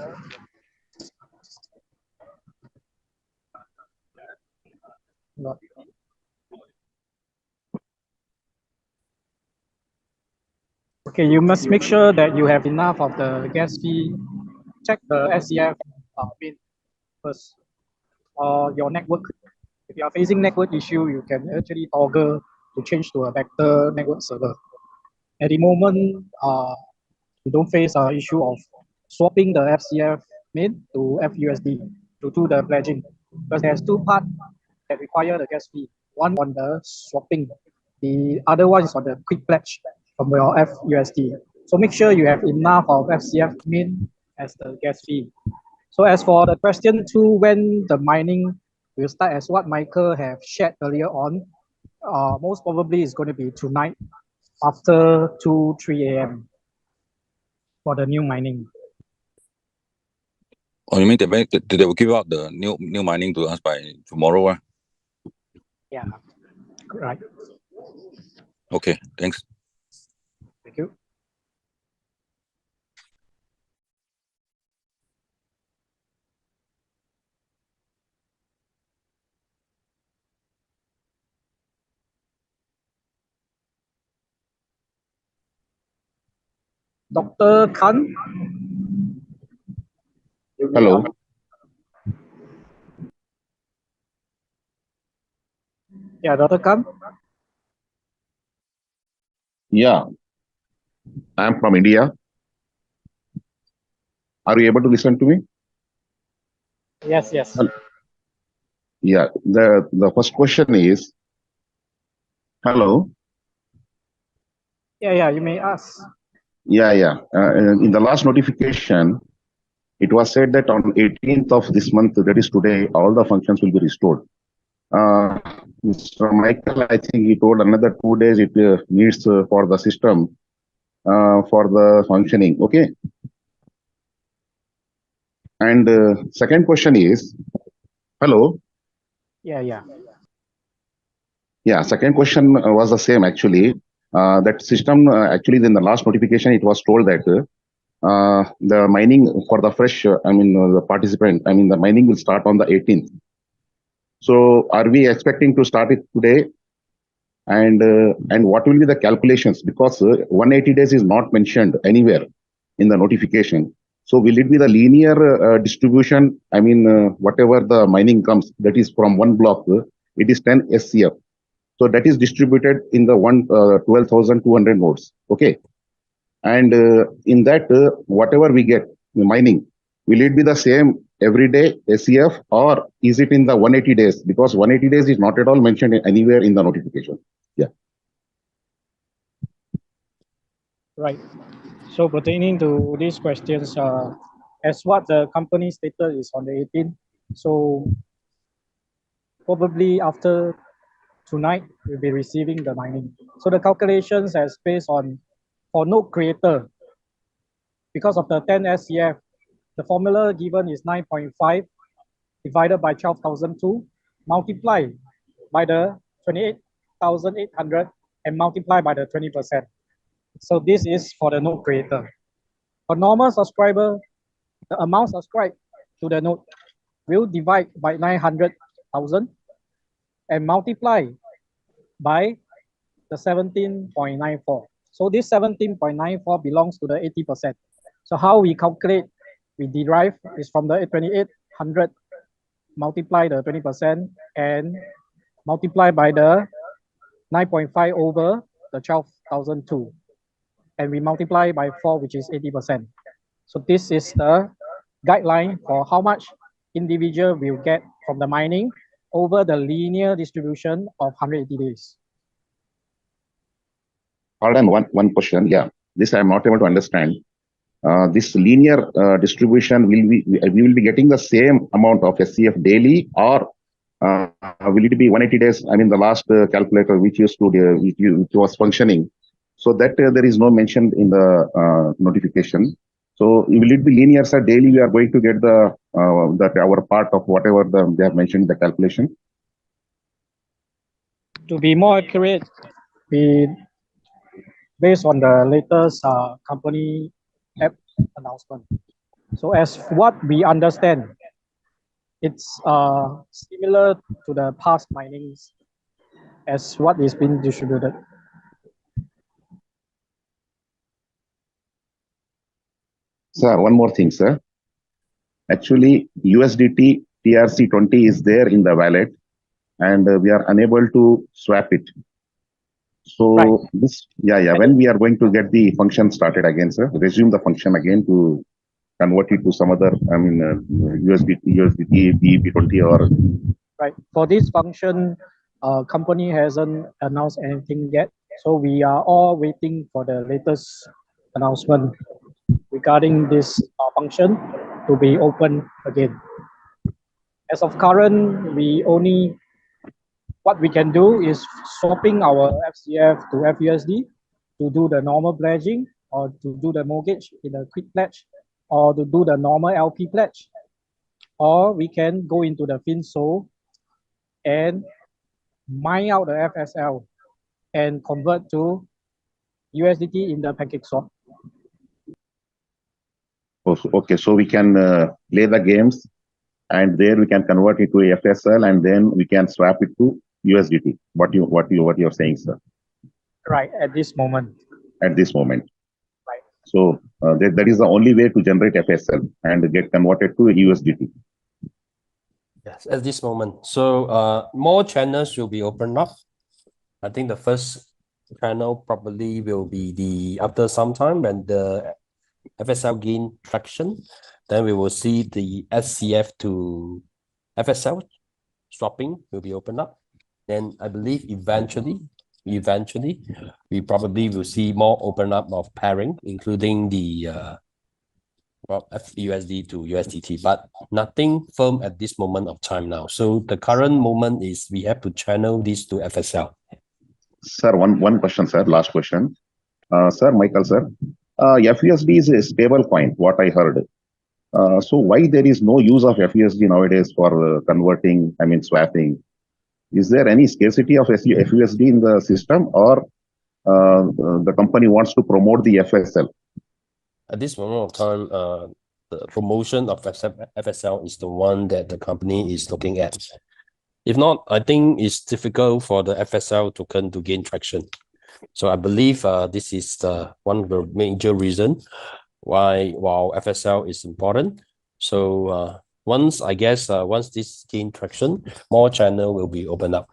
okay, you must make sure that you have enough of the gas fee. Check the SCF bin first, or your network. If you are facing network issue, you can actually toggle to change to a vector network server. At the moment, you don't face an issue of swapping the FCF main to FUSD to do the pledging, because there's two parts that require the gas fee. One on the swapping, the other one is on the quick pledge from your FUSD. So make sure you have enough of FCF main as the gas fee. So as for the question two, when the mining will start, as what Michael have shared earlier on, most probably it's going to be tonight after 2-3 a.m. for the new mining. Oh, you mean they will give out the new mining to us by tomorrow? Yeah, right. Okay, thanks. Thank you. Dr. Khan. Hello. Yeah, Dr. Khan. Yeah, I'm from India. Are you able to listen to me? Yes, yes. Yeah, the first question is, hello. Yeah, you may ask. Yeah. In the last notification, it was said that on 18th of this month, that is today, all the functions will be restored. Mr. Michael, I think he told another 2 days it needs for the system for the functioning. Okay. And second question is, hello. Yeah. Yeah, second question was the same actually. That system, actually, in the last notification, it was told that the mining for the fresh, the participant, the mining will start on the 18th. So are we expecting to start it today? And what will be the calculations? Because 180 days is not mentioned anywhere in the notification. So will it be the linear distribution? Whatever the mining comes, that is from one block, it is 10 SCF. So that is distributed in the 12,200 nodes. Okay. And in that, whatever we get, the mining, will it be the same every day SCF, or is it in the 180 days? Because 180 days is not at all mentioned anywhere in the notification. Yeah. Right. So pertaining to these questions, as what the company stated is on the 18th. So probably after tonight, we'll be receiving the mining. So the calculations is based on for node creator. Because of the 10 SCF, the formula given is 9.5 divided by 12,002, multiplied by the 28,800 and multiplied by the 20%. So this is for the node creator. For normal subscriber, the amount subscribed to the node will divide by 900,000 and multiply by the 17.94. So this 17.94 belongs to the 80%. So how we calculate, we derive is from the 2800 multiply the 20% and multiply by the 9.5 over the 12,002. And we multiply by 4, which is 80%. So this is the guideline for how much individual will get from the mining over the linear distribution of 180 days. Pardon, one question. Yeah, this I am not able to understand. This linear distribution, we will be getting the same amount of SCF daily, or will it be 180 days? The last calculator which used to which was functioning, so that there is no mention in the notification. So will it be linear, sir? Daily we are going to get the that our part of whatever they have mentioned in the calculation. To be more accurate, based on the latest company app announcement. So as what we understand, it's similar to the past minings as what is being distributed. Sir, one more thing, sir. Actually, USDT TRC20 is there in the wallet, and we are unable to swap it. So Right. this, when we are going to get the function started again, sir, resume the function again to convert it to some other, USDT BEP20 or. Right. For this function, company hasn't announced anything yet. So we are all waiting for the latest announcement regarding this function to be open again. As of current, what we can do is swapping our FCF to FUSD to do the normal pledging, or to do the mortgage in a quick pledge, or to do the normal LP pledge. Or we can go into the FinSol and mine out the FSL and convert to USDT in the pancake swap. Okay, so we can play the games, and there we can convert it to FSL, and then we can swap it to USDT. What you're saying, sir? Right, at this moment. At this moment. Right. So that is the only way to generate FSL and get converted to USDT. Yes, at this moment. So more channels will be opened up. I think the first channel probably will be after some time when the FSL gain traction, then we will see the SCF to FSL swapping will be opened up. Then I believe eventually we probably will see more open up of pairing, including the FUSD to USDT, but nothing firm at this moment of time now. So the current moment is we have to channel this to FSL. Sir, one question, sir. Last question. Sir, Michael, sir. FUSD is a stable coin, what I heard. So why there is no use of FUSD nowadays for converting, swapping? Is there any scarcity of FUSD in the system, or the company wants to promote the FSL? At this moment of time, the promotion of FSL is the one that the company is looking at. If not, I think it's difficult for the FSL token to gain traction. So I believe this is one of the major reason why while FSL is important. So once this gain traction, more channel will be opened up.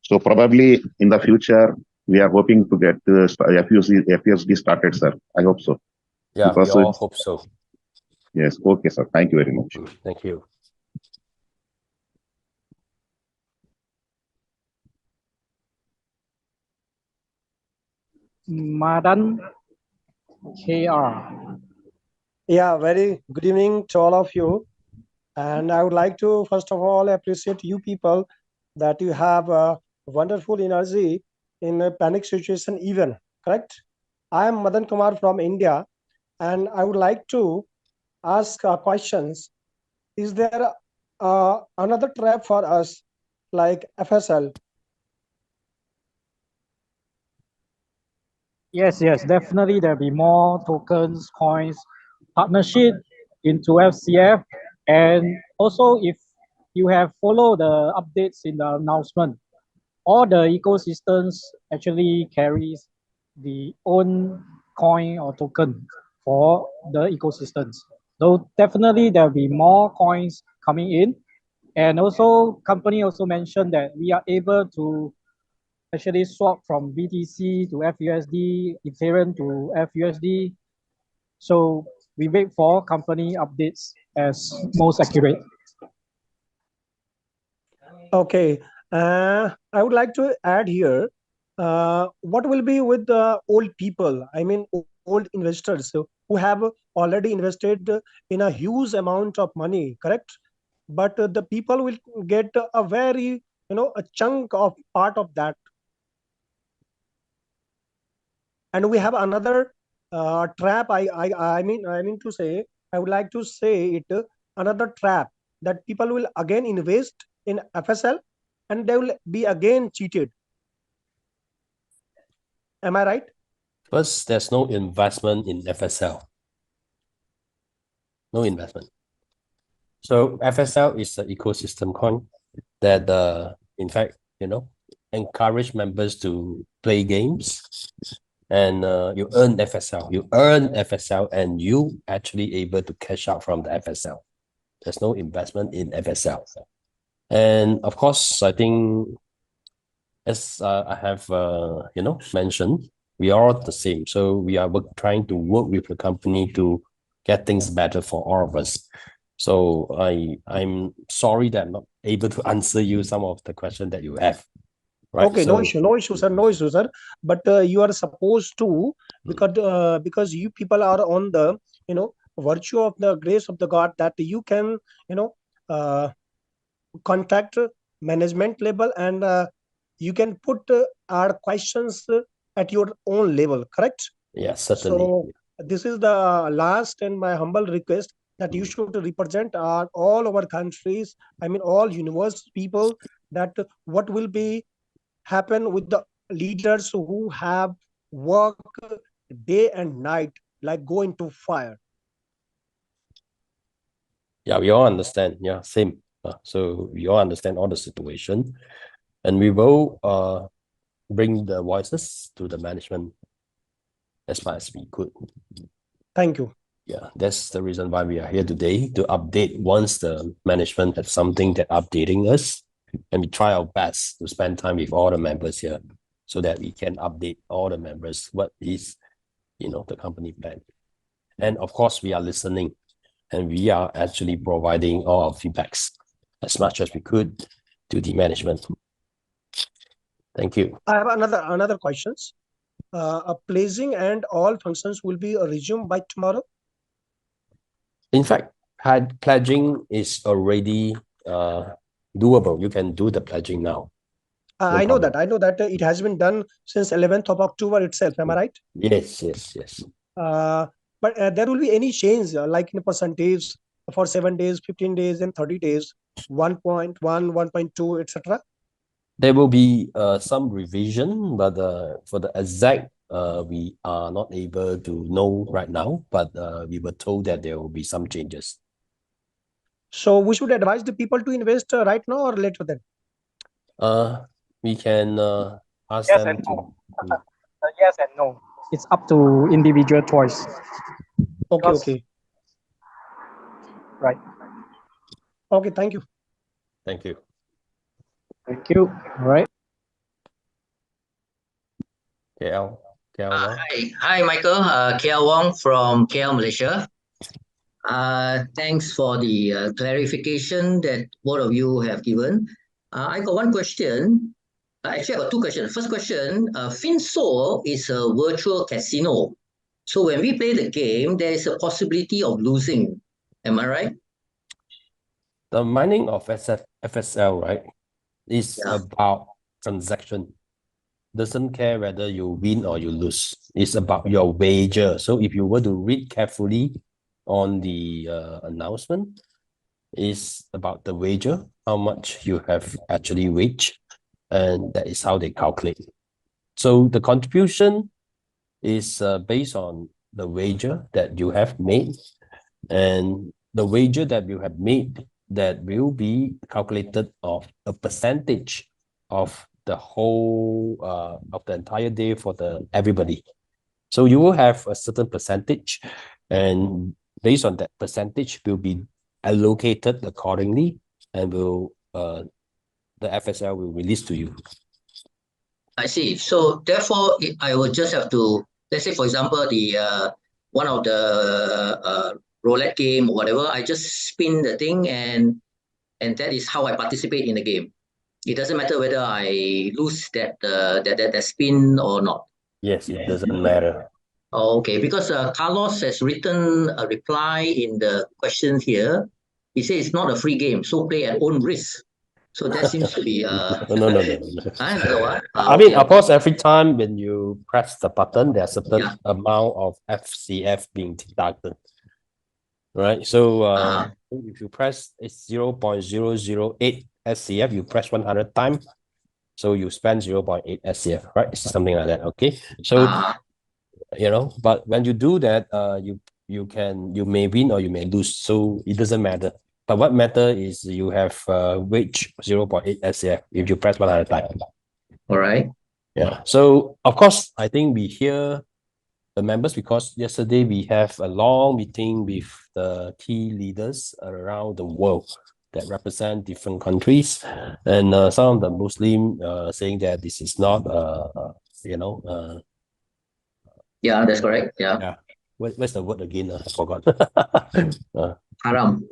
So probably in the future, we are hoping to get FUSD started, sir. I hope so. Yeah, Because we all hope so. Yes. Okay, sir. Thank you very much. Thank you. Madan KR. Yeah, very good evening to all of you. And I would like to, first of all, appreciate you people that you have a wonderful energy in a panic situation even, correct? I am Madan Kumar from India, and I would like to ask questions. Is there another trap for us like FSL? Yes, definitely there'll be more tokens, coins, partnership into FCF. And also if you have followed the updates in the announcement, all the ecosystems actually carries the own coin or token for the ecosystems. So definitely there'll be more coins coming in. And also company also mentioned that we are able to actually swap from BTC to FUSD, Ethereum to FUSD. So we wait for company updates as most accurate. Okay, I would like to add here, what will be with the old people? I mean, old investors who have already invested in a huge amount of money, correct? But the people will get a very, a chunk of part of that. And we have another trap. I mean to say, I would like to say it another trap that people will again invest in FSL and they will be again cheated. Am I right? First, there's no investment in FSL. No investment. So FSL is an ecosystem coin that, in fact, encourage members to play games, and you earn FSL. You earn FSL, and you actually able to cash out from the FSL. There's no investment in FSL. And of course, I think, as I have mentioned, we are the same. So we are trying to work with the company to get things better for all of us. So I'm sorry that I'm not able to answer you some of the questions that you have. Right? Okay, no issue, sir. But you are supposed to, because you people are on the virtue of the grace of the God, that you can contact management level, and you can put our questions at your own level, correct? Yes, certainly. So this is the last and my humble request that you should represent all our countries, I mean all universe people, that what will be happen with the leaders who have work day and night, like go into fire. Yeah, we all understand. Yeah, same. So we all understand all the situation, and we will bring the voices to the management as far as we could. Thank you. Yeah, that's the reason why we are here today, to update once the management has something that updating us, and we try our best to spend time with all the members here so that we can update all the members what is the company plan. And of course, we are listening, and we are actually providing all our feedbacks as much as we could to the management. Thank you. I have another questions. Pledging and all functions will be resumed by tomorrow. In fact, pledging is already doable. You can do the pledging now. I know that it has been done since 11th of October itself. Am I right? Yes. But there will be any change, like in percentage for 7 days, 15 days, and 30 days, 1.1, 1.2, etc. There will be some revision, but for the exact, we are not able to know right now, but we were told that there will be some changes. So we should advise the people to invest right now or later then? We can ask Yes them and to. no. Yes and no. It's up to individual choice. Okay, Because- okay. Right. Okay, thank you. Thank you. Thank you. All right. KL now. Hi, Michael. KL Wong from KL, Malaysia. Thanks for the clarification that both of you have given. I got one question. Actually, I got two questions. First question, FinSol is a virtual casino. So when we play the game, there is a possibility of losing. Am I right? The mining of FSL, right, is Yeah. about transaction. Doesn't care whether you win or you lose. It's about your wager. So if you were to read carefully on the announcement, it's about the wager, how much you have actually waged, and that is how they calculate. So the contribution is based on the wager that you have made, and the wager that you have made that will be calculated of a percentage of the whole of the entire day for everybody. So you will have a certain percentage, and based on that percentage will be allocated accordingly, and will the FSL will release to you. I see. So therefore, I will just have to, let's say, for example, the one of the roulette game or whatever, I just spin the thing and that is how I participate in the game. It doesn't matter whether I lose that spin or not. Yes, it doesn't matter. Oh, okay, because Carlos has written a reply in the question here. He says it's not a free game, so play at own risk. So that seems to be No. another one. I mean, of course, every time when you press the button, there's a certain Yeah. amount of FCF being deducted, right? So if you press it's 0.008 SCF, you press 100 times, so you spend 0.8 SCF, right? It's something like that. Okay, so but when you do that, you may win or you may lose, so it doesn't matter. But what matter is you have wage 0.8 SCF if you press 100 times. All right. Yeah. So of course, I think we hear the members because yesterday we have a long meeting with the key leaders around the world that represent different countries, and some of the Muslim saying that this is not Yeah, that's correct. Yeah. yeah. What's the word again? I forgot. Haram.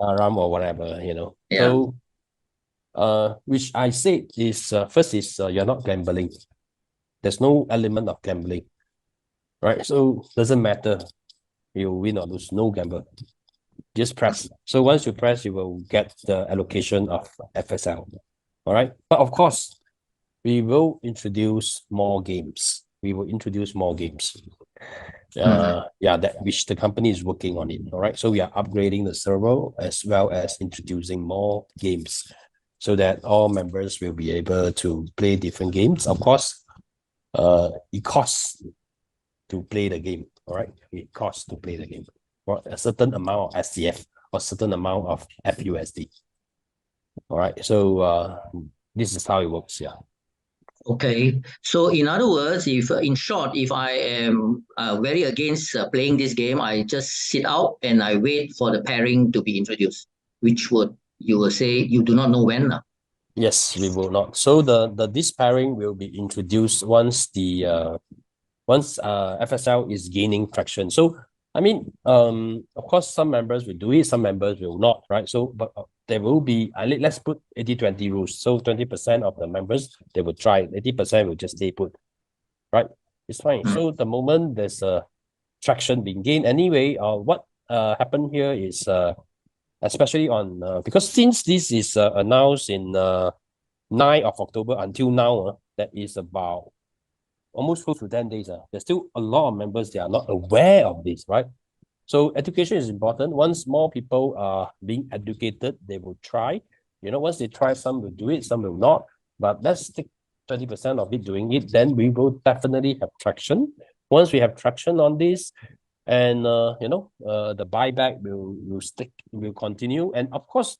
Haram or whatever, Yeah. So, which I said is first is you're not gambling. There's no element of gambling, right? So doesn't matter you win or lose. No gamble. Just press. So once you press, you will get the allocation of FSL. All right. But of course, we will introduce more games. That which the company is working on it. All right. So we are upgrading the server as well as introducing more games so that all members will be able to play different games. Of course, it costs to play the game. All right. It costs to play the game for a certain amount of SCF or certain amount of FUSD. All right. So this is how it works. Yeah. Okay. So in other words, if in short, if I am very against playing this game, I just sit out and I wait for the pairing to be introduced, which you will say you do not know when. Yes, we will not. So this pairing will be introduced once FSL is gaining traction. So I mean, of course, some members will do it, some members will not, right? So, but there will be, let's put 80-20 rules. So 20% of the members, they will try, 80% will just stay put, right? It's fine. So the moment there's a traction being gained anyway, what happened here is, especially on, because since this is announced in 9th of October until now, that is about almost close to 10 days. There's still a lot of members that are not aware of this, right? So education is important. Once more people are being educated, they will try. Once they try, some will do it, some will not. but let's stick 20% of it doing it, then we will definitely have traction. Once we have traction on this, and the buyback will continue. And of course,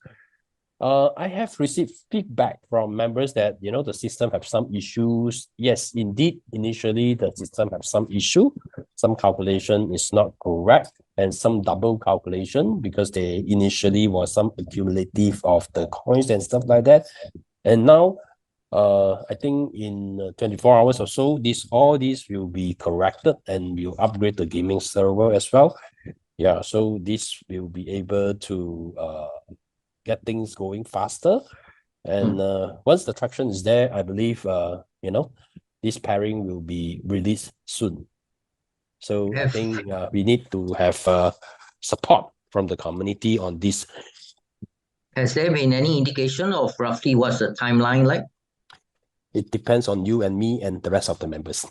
I have received feedback from members that the system have some issues. Yes, indeed, initially the system have some issue. Some calculation is not correct, and some double calculation because they initially was some accumulative of the coins and stuff like that. And now, I think in 24 hours or so, all these will be corrected, and we'll upgrade the gaming server as well. Yeah, so this will be able to get things going faster. And once the traction is there, I believe this pairing will be released soon. So I think we need to have support from the community on this. Has there been any indication of roughly what's the timeline like? It depends on you and me and the rest of the members.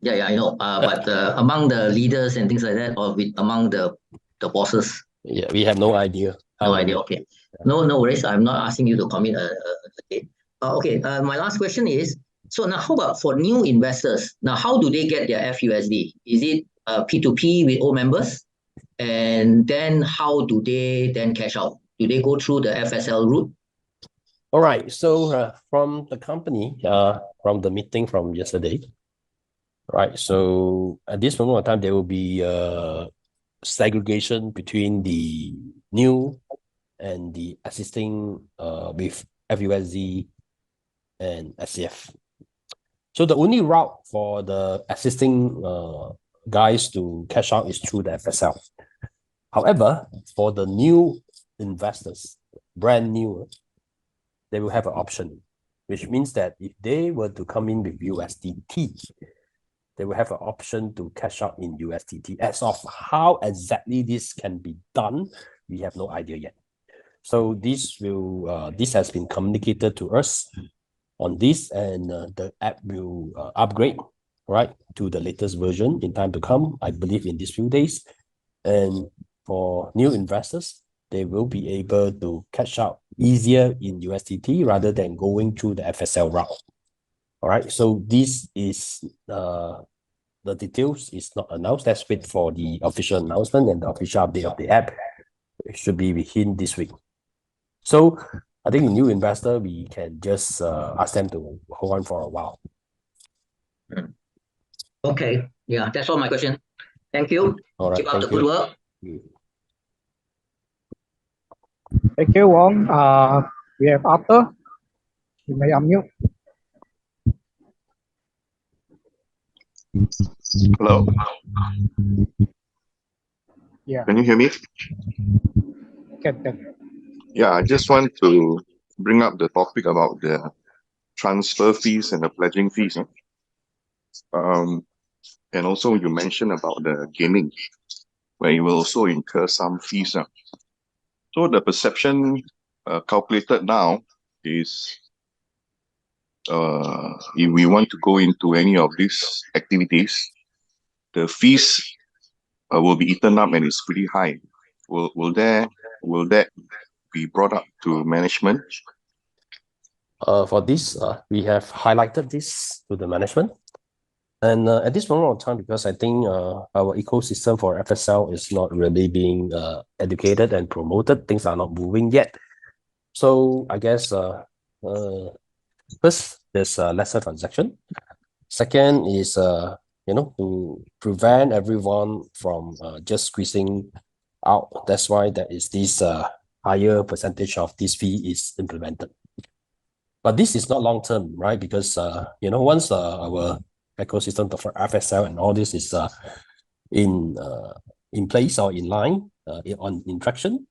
Yeah, I know. But among the leaders and things like that, or among the bosses? Yeah, we have no idea. No idea. Okay. No worries. I'm not asking you to commit a date. Okay. My last question is, so now how about for new investors? Now, how do they get their FUSD? Is it P2P with old members? And then how do they then cash out? Do they go through the FSL route? All right. So from the company, from the meeting from yesterday, right? So at this moment of time, there will be segregation between the new and the existing with FUSD and SCF. So the only route for the existing guys to cash out is through the FSL. However, for the new investors, brand new, they will have an option, which means that if they were to come in with USDT, they will have an option to cash out in USDT. As of how exactly this can be done, we have no idea yet. So this has been communicated to us on this, and the app will upgrade, right, to the latest version in time to come, I believe in these few days. And for new investors, they will be able to cash out easier in USDT rather than going through the FSL route. All right, so this is the details is not announced. Let's wait for the official announcement and the official update of the app. It should be within this week. So I think new investor, we can just ask them to hold on for a while. Okay, yeah, that's all my question. Thank you. All right, Keep up thank the good you. work. Thank you, Wong. We have Arthur. You may unmute. Hello, Yeah, can you hear me? can. Yeah, I just want to bring up the topic about the transfer fees and the pledging fees. And also you mentioned about the gaming, where you will also incur some fees. So the perception calculated now is if we want to go into any of these activities, the fees will be eaten up and it's pretty high. Will that be brought up to management? For this, we have highlighted this to the management. And at this moment of time, because I think our ecosystem for FSL is not really being educated and promoted, things are not moving yet. So I guess first, there's a lesser transaction. Second is, to prevent everyone from just squeezing out. That's why there is this higher percentage of this fee is implemented. But this is not long term, right? Because once our ecosystem for FSL and all this is in place or in line in traction,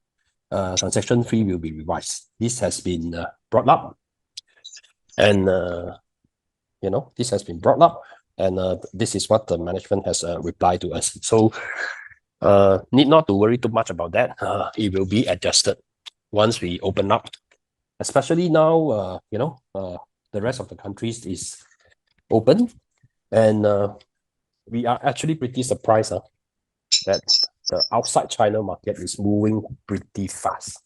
transaction fee will be revised. This has been brought up, and this has been brought up, and this is what the management has replied to us. So need not to worry too much about that. It will be adjusted once we open up, especially now. The rest of the countries is open. And we are actually pretty surprised that the outside China market is moving pretty fast.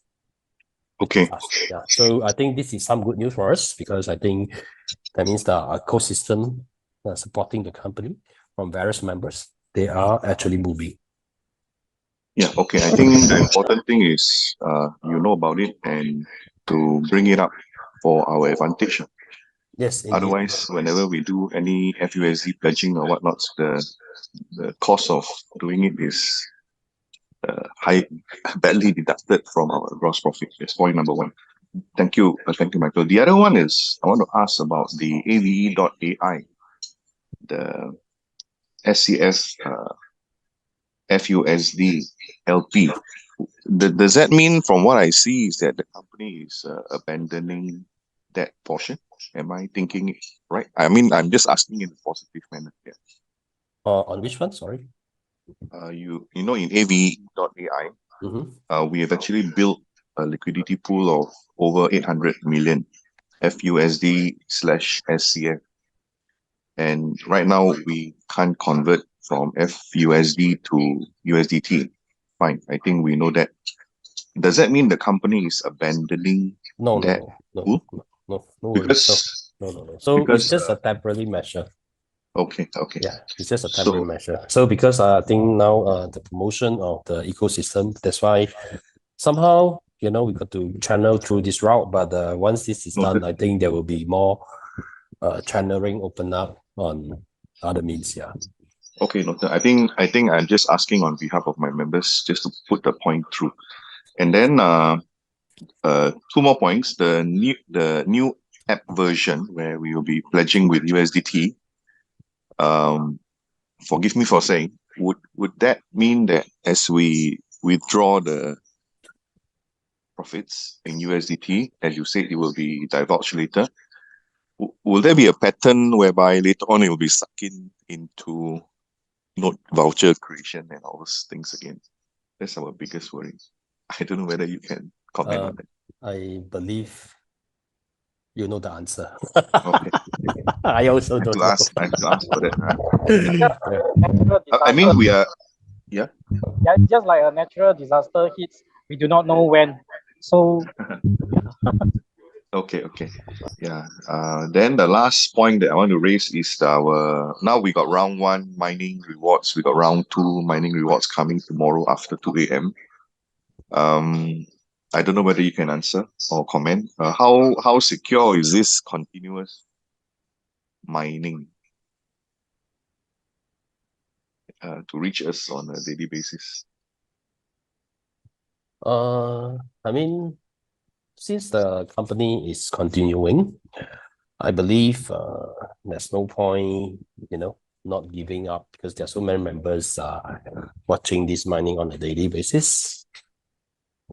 Okay. Yeah. So I think this is some good news for us because I think that means the ecosystem supporting the company from various members, they are actually moving. Yeah, okay. I think the important thing is you know about it and to bring it up for our advantage. Yes, indeed. Otherwise, whenever we do any FUSD pledging or whatnot, the cost of doing it is badly deducted from our gross profit. That's point number one. Thank you, Michael. The other one is I want to ask about the AVE.ai, the SCS FUSD LP. Does that mean, from what I see, is that the company is abandoning that portion? Am I thinking it right? I mean, I'm just asking in a positive manner. Yeah. On which one? Sorry. You know, in AVE.ai, we have actually built a liquidity pool of over 800 million FUSD/SCF. And right now we can't convert from FUSD to USDT. Fine, I think we know that. Does that mean the company is abandoning that pool? No worries. Because No. So it's just a temporary measure. Okay. Yeah, it's just a temporary measure. So because I think now the promotion of the ecosystem, that's why somehow, we got to channel through this route. But once this is done, I think there will be more channeling open up on other means. Yeah. Okay, noted. I think I'm just asking on behalf of my members just to put the point through. And then two more points. The new app version where we will be pledging with USDT. Forgive me for saying, would that mean that as we withdraw the profits in USDT, as you said, it will be divulged later? Will there be a pattern whereby later on it will be sucked into note voucher creation and all those things again? That's our biggest worry. I don't know whether you can comment on that. I believe you know the answer. Okay. I also don't know. I have to ask for that. I mean, we are, yeah. Yeah, just like a natural disaster hits, we do not know when. So Okay. Yeah. Then the last point that I want to raise is now we got round 1 mining rewards. We got round 2 mining rewards coming tomorrow after 2 a.m. I don't know whether you can answer or comment. How secure is this continuous mining to reach us on a daily basis? I mean, since the company is continuing, I believe there's no point, not giving up because there are so many members watching this mining on a daily basis.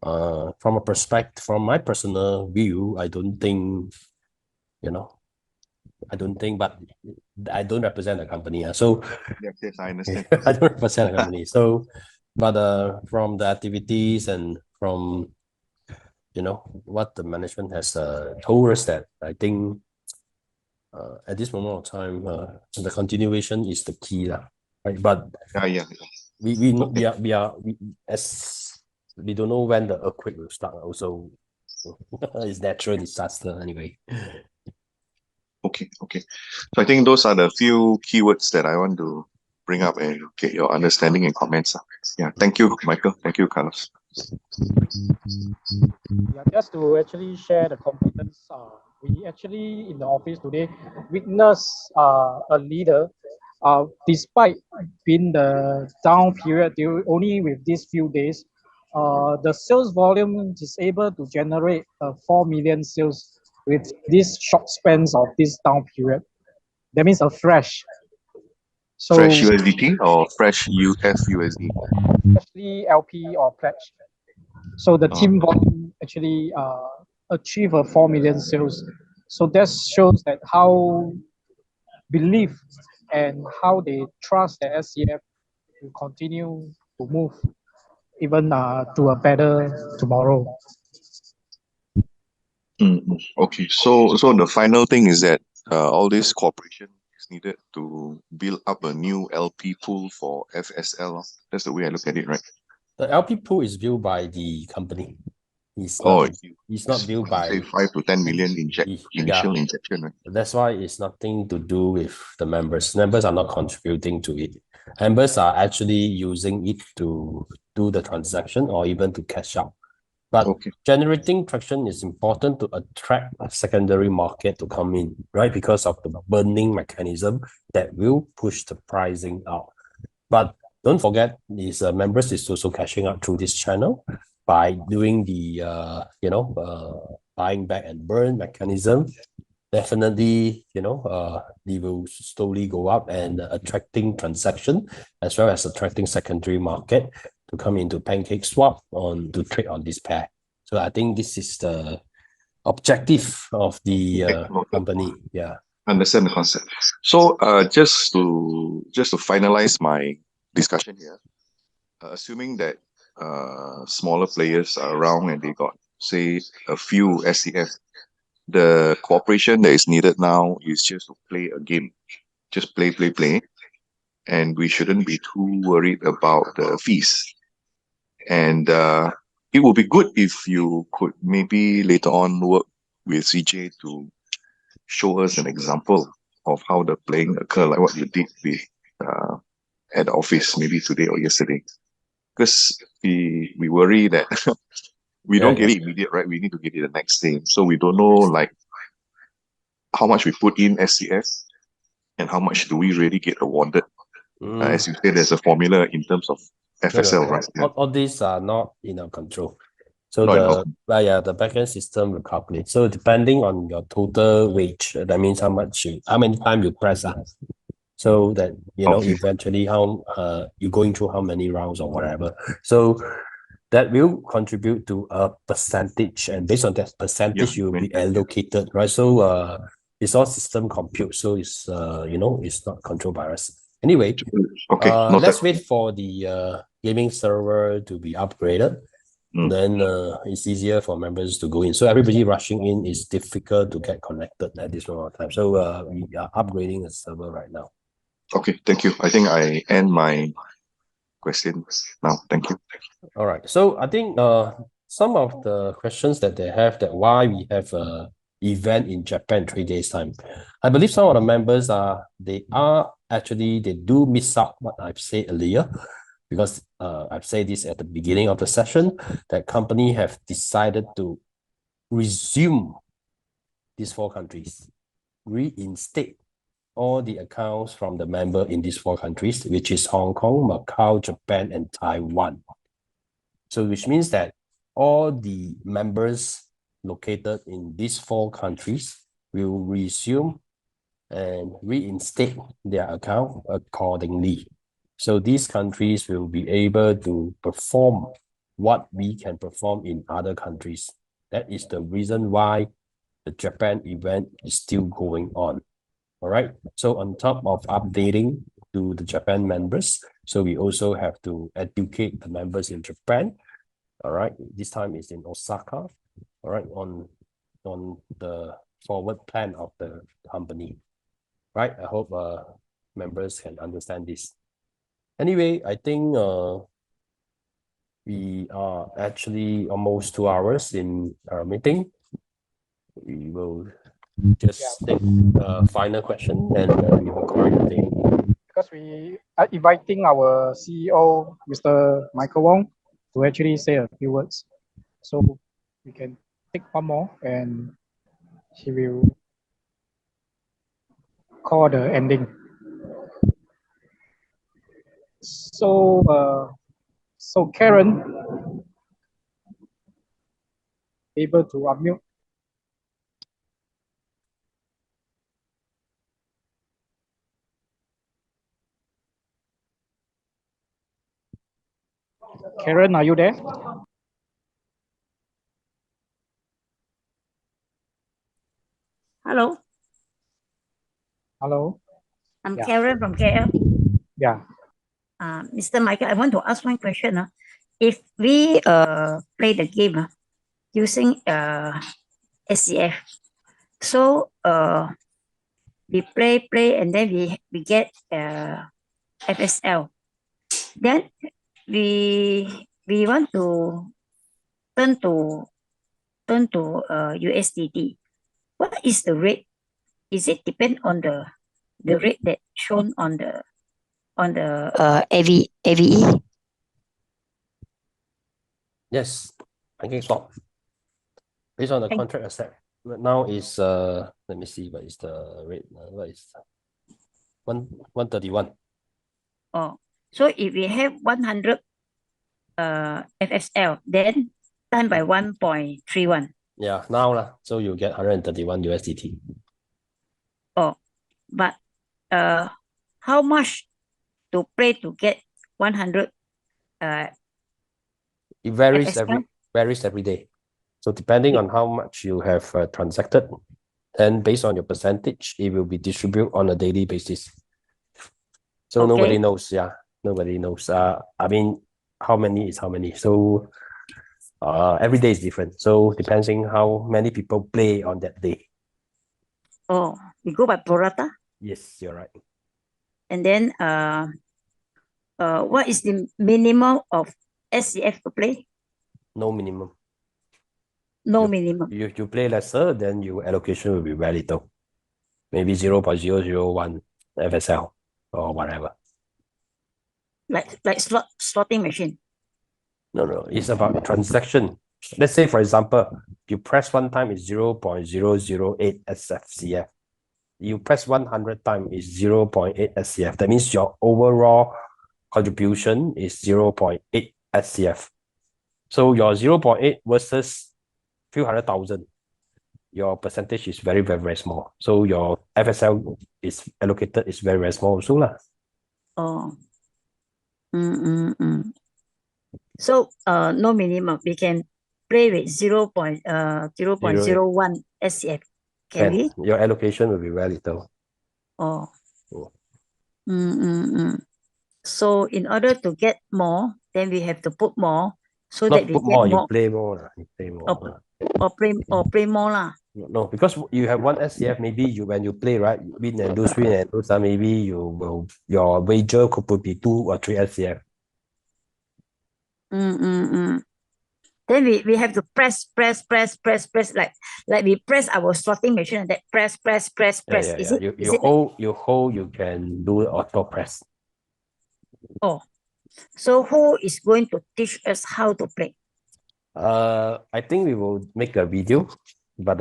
From my personal view, I don't think, but I don't represent the company. So yes, I understand. I don't represent the company. So, but from the activities and from what the management has told us, that I think at this moment of time, the continuation is the key, right? But yeah. We don't know when the earthquake will start. Also, it's natural disaster anyway. Okay. So I think those are the few keywords that I want to bring up and get your understanding and comments. Yeah, thank you, Michael. Thank you, Carlos. Yeah, just to actually share the confidence, we actually in the office today witnessed a leader, despite being the down period, only with these few days, the sales volume is able to generate 4 million sales with this short spans of this down period. That means a fresh. So fresh USDT or fresh USD? Freshly LP or pledge. So the team volume actually achieve a 4 million sales. So that shows that how belief and how they trust that SCF will continue to move even to a better tomorrow. Okay, so the final thing is that all this cooperation is needed to build up a new LP pool for FSL. That's the way I look at it, right? The LP pool is built by the company. It's Oh, not, it's not due by, say 5 to 10 million initial injection, right? that's why it's nothing to do with the members. Members are not contributing to it. Members are actually using it to do the transaction or even to cash out. But Okay. generating traction is important to attract a secondary market to come in, right? Because of the burning mechanism that will push the pricing out. But don't forget, these members is also cashing out through this channel by doing the buying back and burn mechanism. Definitely, they will slowly go up and attracting transaction as well as attracting secondary market to come into pancake swap to trade on this pair. So I think this is the objective of the company. Yeah. Understand the concept. So just to finalize my discussion here, assuming that smaller players are around and they got, say, a few SCF, the cooperation that is needed now is just to play a game. Just play. And we shouldn't be too worried about the fees. And it would be good if you could maybe later on work with CJ to show us an example of how the playing occur, like what you did with at the office, maybe today or yesterday. Because we worry that we don't get it immediate, right? We need to get it the next day. So we don't know like how much we put in SCF and how much do we really get awarded. As you said, there's a formula in terms of FSL, right? All these are not in our control. So No, the backend system will calculate. So depending on your total wage, that means how many times you press. So that eventually how you're going through how many rounds or whatever. So that will contribute to a percentage, and based on that percentage, you will be allocated, right? So it's all system compute. So it's it's not controlled by us. Anyway, let's wait for the gaming server to be upgraded. Then it's easier for members to go in. So everybody rushing in is difficult to get connected at this moment of time. So we are upgrading the server right now. Okay, thank you. I think I end my questions now. Thank you. All right. So I think some of the questions that they have, that why we have a event in Japan 3 days time. I believe some of the members they do miss out what I've said earlier, because I've said this at the beginning of the session, that company have decided to resume these 4 countries, reinstate all the accounts from the member in these 4 countries, which is Hong Kong, Macau, Japan, and Taiwan. So which means that all the members located in these 4 countries will resume and reinstate their account accordingly. So these countries will be able to perform what we can perform in other countries. That is the reason why the Japan event is still going on. All right. So on top of updating to the Japan members, so we also have to educate the members in Japan. All right. This time is in Osaka. All right. On the forward plan of the company. Right. I hope members can understand this. Anyway, I think we are actually almost 2 hours in our meeting. We will just take the final question and we will call it a day. Because we are inviting our CEO, Mr. Michael Wong, to actually say a few words. So we can take one more and he will call the ending. So Karen, able to unmute. Karen, are you there? Hello, Hello. I'm Yeah. Karen from KL. Yeah. Mr. Michael, I want to ask one question. If we play the game using SCF, so we play and then we get FSL. Then we want to turn to turn to USDT, what is the rate? Is it depend on the rate that shown on the AVE? Yes, I can stop. Based on the Thank- contract accept. Now is let me see what is the rate. What is 131. Oh, so if we have 100 FSL, then time by 1.31. Yeah, now lah. So you get 131 USDT. Oh, but how much to pay to get 100 It varies FSL? every day. So depending on how much you have transacted, and based on your percentage, it will be distributed on a daily basis. So nobody Okay. knows. Yeah, nobody knows. I mean, how many is how many. So every day is different. So depending how many people play on that day. Oh, we go by prorata. Yes, you're right. And then what is the minimum of SCF to play? No minimum. No You- minimum. If you play lesser, then your allocation will be very little. Maybe 0.001 FSL or whatever. Like slotting machine. No, it's about transaction. Let's say, for example, you press one time is 0.008 SFCF. You press 100 times is 0.8 SCF. That means your overall contribution is 0.8 SCF. So your 0.8 versus few 100,000, your percentage is very, very, very small. So your FSL is allocated is very, very small also lah. Oh. So no minimum. We can play with 0.01 SCF. Can we? And your allocation will be very little. Oh. Oh. So in order to get more, then we have to put more so Not that we put get more, you more play more lah. You play more. Oh. or play more lah. No, because you have one SCF, maybe you when you play, right, win and lose, maybe you will your wager could be 2 or 3 SCF. Then we have to press like we press our slotting machine and that press. Yeah. Is it? You hold, you can do auto press. Oh, so who is going to teach us how to play? I think we will make a video, but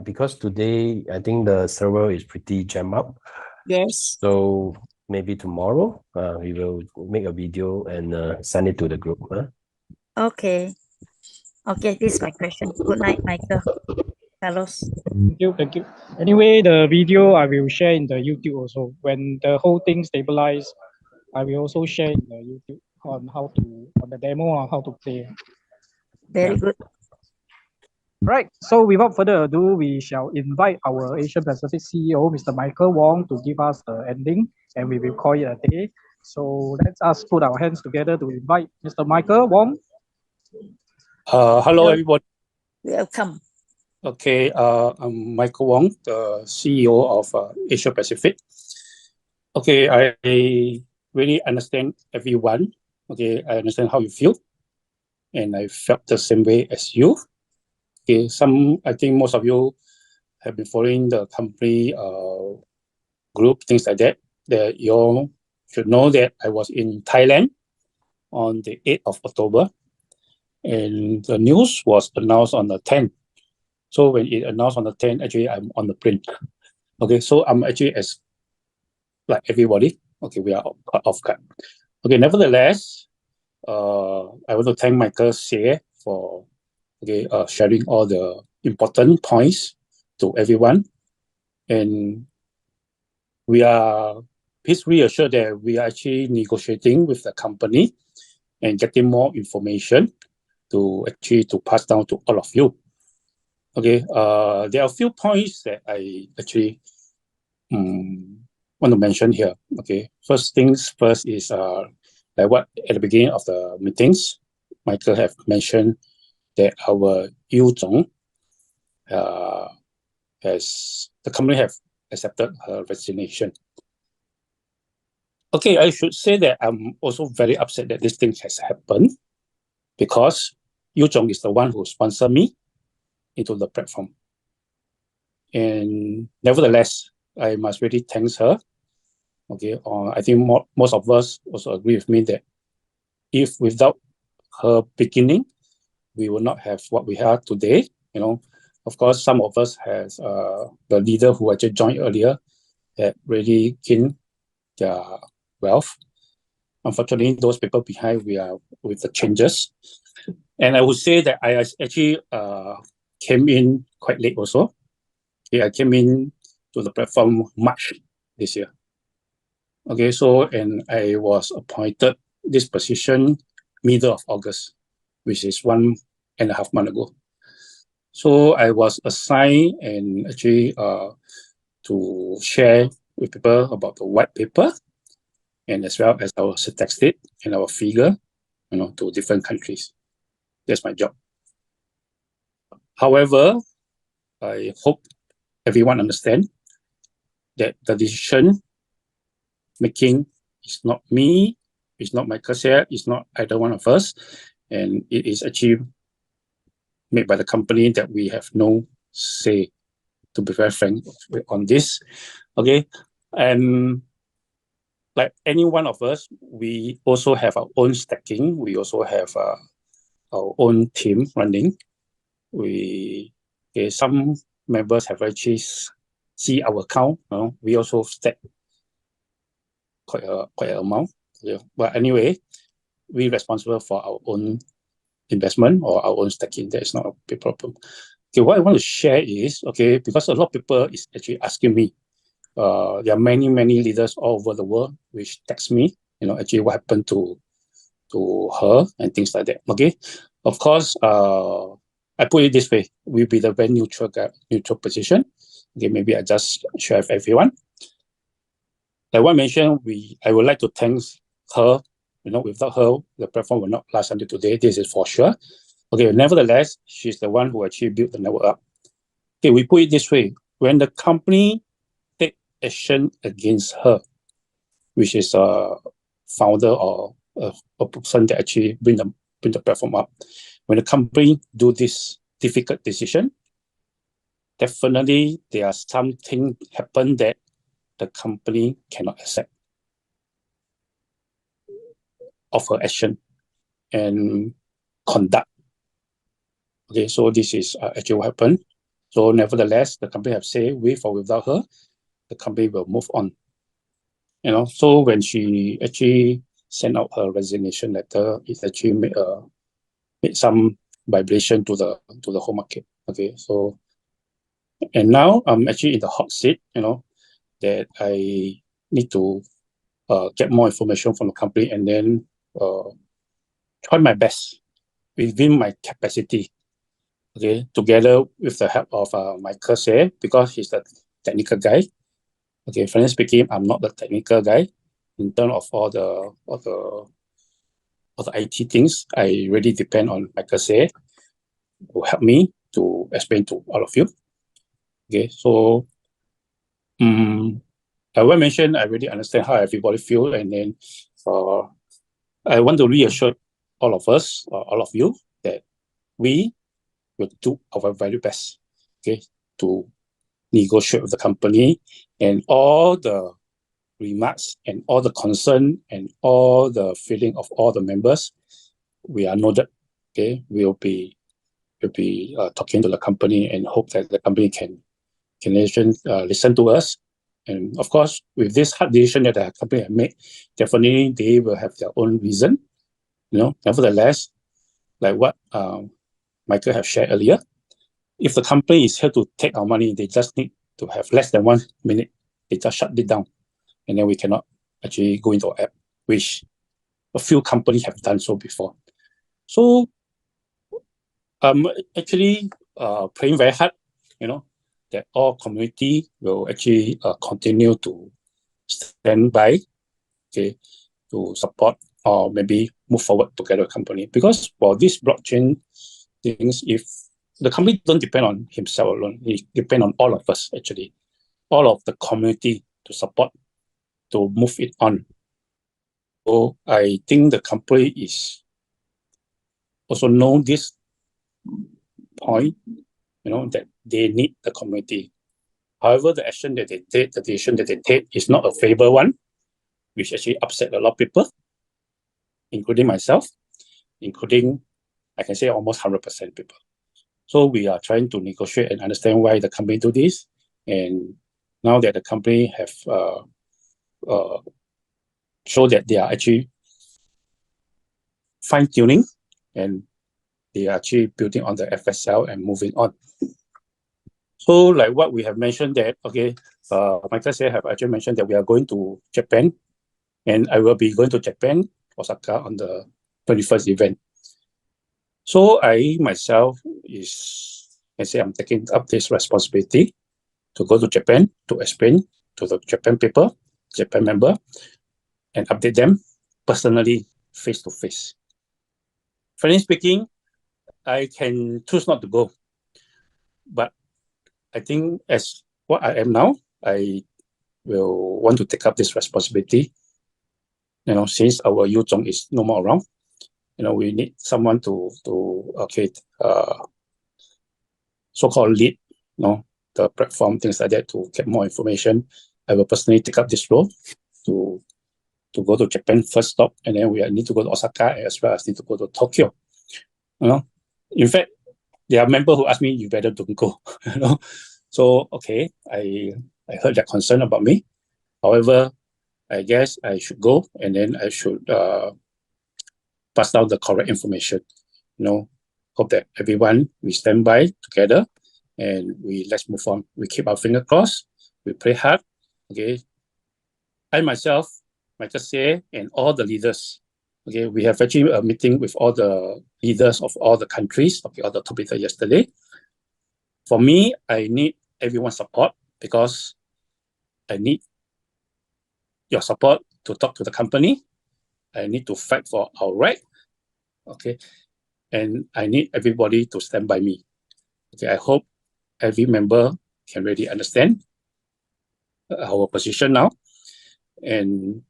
because today I think the server is pretty jammed up, Yes. so maybe tomorrow we will make a video and send it to the group. Okay. This is my question. Good night, Michael. Carlos. Thank you. Anyway, the video I will share in the YouTube also. When the whole thing stabilize, I will also share in the YouTube on the demo on how to play. Very good. Right. So without further ado, we shall invite our Asian Pacific CEO, Mr. Michael Wong, to give us the ending, and we will call it a day. So let us put our hands together to invite Mr. Michael Wong. Hello, everybody. Welcome. Okay, I'm Michael Wong, the CEO of Asia Pacific. Okay, I really understand everyone. Okay, I understand how you feel, and I felt the same way as you. Okay, I think most of you have been following the company group, things like that. That you all should know that I was in Thailand on the 8th of October, and the news was announced on the 10th. So when it announced on the 10th, actually I'm on the plane. Okay, so I'm actually as like everybody. Okay, we are off guard. Okay, nevertheless, I want to thank Michael Xie for sharing all the important points to everyone, and please reassure that we are actually negotiating with the company and getting more information to pass down to all of you. Okay, there are a few points that I actually want to mention here. Okay, first things first is like what at the beginning of the meetings, Michael have mentioned that our Yu Zhong the company have accepted her resignation. Okay, I should say that I'm also very upset that this thing has happened because Yu Zhong is the one who sponsored me into the platform. And nevertheless, I must really thank her. Okay, I think most of us also agree with me that if without her beginning, we will not have what we have today. Of course, some of us has the leader who actually joined earlier that really gained their wealth. Unfortunately, those people behind, we are with the changes. And I would say that I actually came in quite late also. Okay, I came in to the platform March this year. Okay, and I was appointed this position middle of August, which is 1.5 months ago. So I was assigned and actually to share with people about the white paper and as well as our statistic and our figure, to different countries. That's my job. However, I hope everyone understand that the decision making is not me, it's not Michael here, it's not either one of us, and it is actually made by the company that we have no say, to be very frank on this. Okay, and like any one of us, we also have our own stacking. We also have our own team running. Some members have actually see our account. We also stack quite an amount. Yeah. But anyway, we're responsible for our own investment or our own stacking. That is not a big problem. Okay, what I want to share is, okay, because a lot of people is actually asking me, there are many leaders all over the world which text me, actually what happened to her and things like that. Okay, of course, I put it this way: we'll be the very neutral position. Okay, maybe I just share with everyone. Like I mentioned, I would like to thank her. Without her, the platform will not last until today. This is for sure. Okay, nevertheless, she's the one who actually built the network up. Okay, we put it this way: when the company take action against her, which is a founder or a person that actually bring the platform up, when the company do this difficult decision, definitely there are something happen that the company cannot accept of her action and conduct. Okay, so this is actually what happened. So nevertheless, the company have said with or without her, the company will move on. So when she actually sent out her resignation letter, it actually made some vibration to the whole market. Okay, so and now I'm actually in the hot seat, that I need to get more information from the company and then try my best within my capacity. Okay, together with the help of Michael here, because he's the technical guy. Okay, frankly speaking, I'm not the technical guy in terms of all the IT things. I really depend on Michael here to help me to explain to all of you. Okay, so I will mention I really understand how everybody feel, and then I want to reassure all of us, all of you, that we will do our very best, okay, to negotiate with the company, and all the remarks and all the concern and all the feeling of all the members, we are noted. Okay, we'll be talking to the company and hope that the company can listen to us. And of course, with this hard decision that the company have made, definitely they will have their own reason. Nevertheless, like what Michael have shared earlier, if the company is here to take our money, they just need to have less than 1 minute. They just shut it down, and then we cannot actually go into our app, which a few companies have done so before. So I'm actually praying very hard, that all community will actually continue to stand by, okay, to support or maybe move forward together with company. Because for this blockchain things, if the company don't depend on himself alone, it depend on all of us, actually, all of the community to support, to move it on. So I think the company is also know this point, that they need the community. However, the action that they take, the decision that they take is not a favorable one, which actually upset a lot of people, including myself, including, I can say, almost 100% people. So we are trying to negotiate and understand why the company do this. And now that the company have show that they are actually fine-tuning and they are actually building on the FSL and moving on. So like what we have mentioned that, Michael said have actually mentioned that we are going to Japan, and I will be going to Japan, Osaka on the 21st event. So I myself I'm taking up this responsibility to go to Japan to explain to the Japan people, Japan member, and update them personally, face to face. Frankly speaking, I can choose not to go, but I think as what I am now, I will want to take up this responsibility. Since our Yu Zhong is no more around, we need someone to so-called lead, the platform, things like that, to get more information. I will personally take up this role to go to Japan first stop, and then we need to go to Osaka as well as need to go to Tokyo. In fact, there are members who ask me, "You better don't go." So I heard that concern about me. However, I guess I should go, and then I should pass down the correct information. Hope that everyone we stand by together, and let's move on. We keep our finger crossed. We pray hard. I myself, Michael Say, and all the leaders. We have actually a meeting with all the leaders of all the countries. All the top leaders yesterday. For me, I need everyone's support because I need your support to talk to the company. I need to fight for our right. And I need everybody to stand by me. I hope every member can really understand our position now. And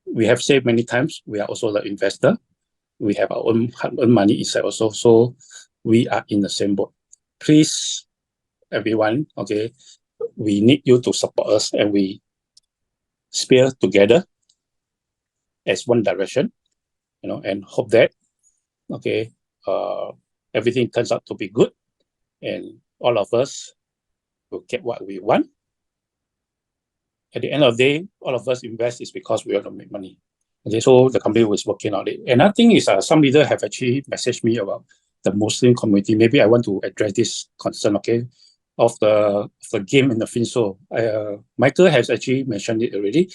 we have said many times, we are also the investor. We have our own money inside also. So we are in the same boat. Please, everyone, we need you to support us, and we spear together as one direction, and hope that, everything turns out to be good, and all of us will get what we want. At the end of the day, all of us invest is because we want to make money. So the company was working on it. Another thing is some leaders have actually messaged me about the Muslim community. Maybe I want to address this concern, of the game in the FinSo. Michael has actually mentioned it already.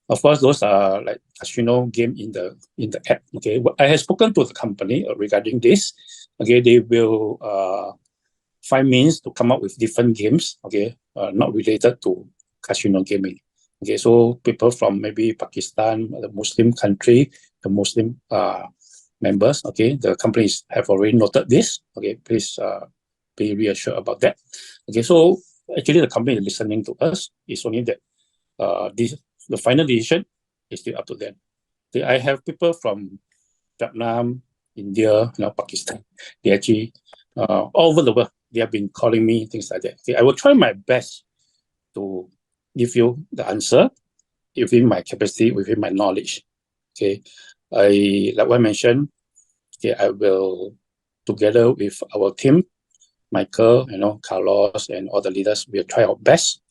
Of course, those are like casino game in the app. I have spoken to the company regarding this. They will find means to come up with different games. Not related to casino gaming. So people from maybe Pakistan, the Muslim country, the Muslim members, the companies have already noted this. Please be reassured about that. So actually the company is listening to us. It's only that the final decision is still up to them. I have people from Vietnam, India, Pakistan. They actually all over the world. They have been calling me, things like that. I will try my best to give you the answer within my capacity, within my knowledge. Like what I mentioned, I will, together with our team, Michael, Carlos, and all the leaders, we'll try our best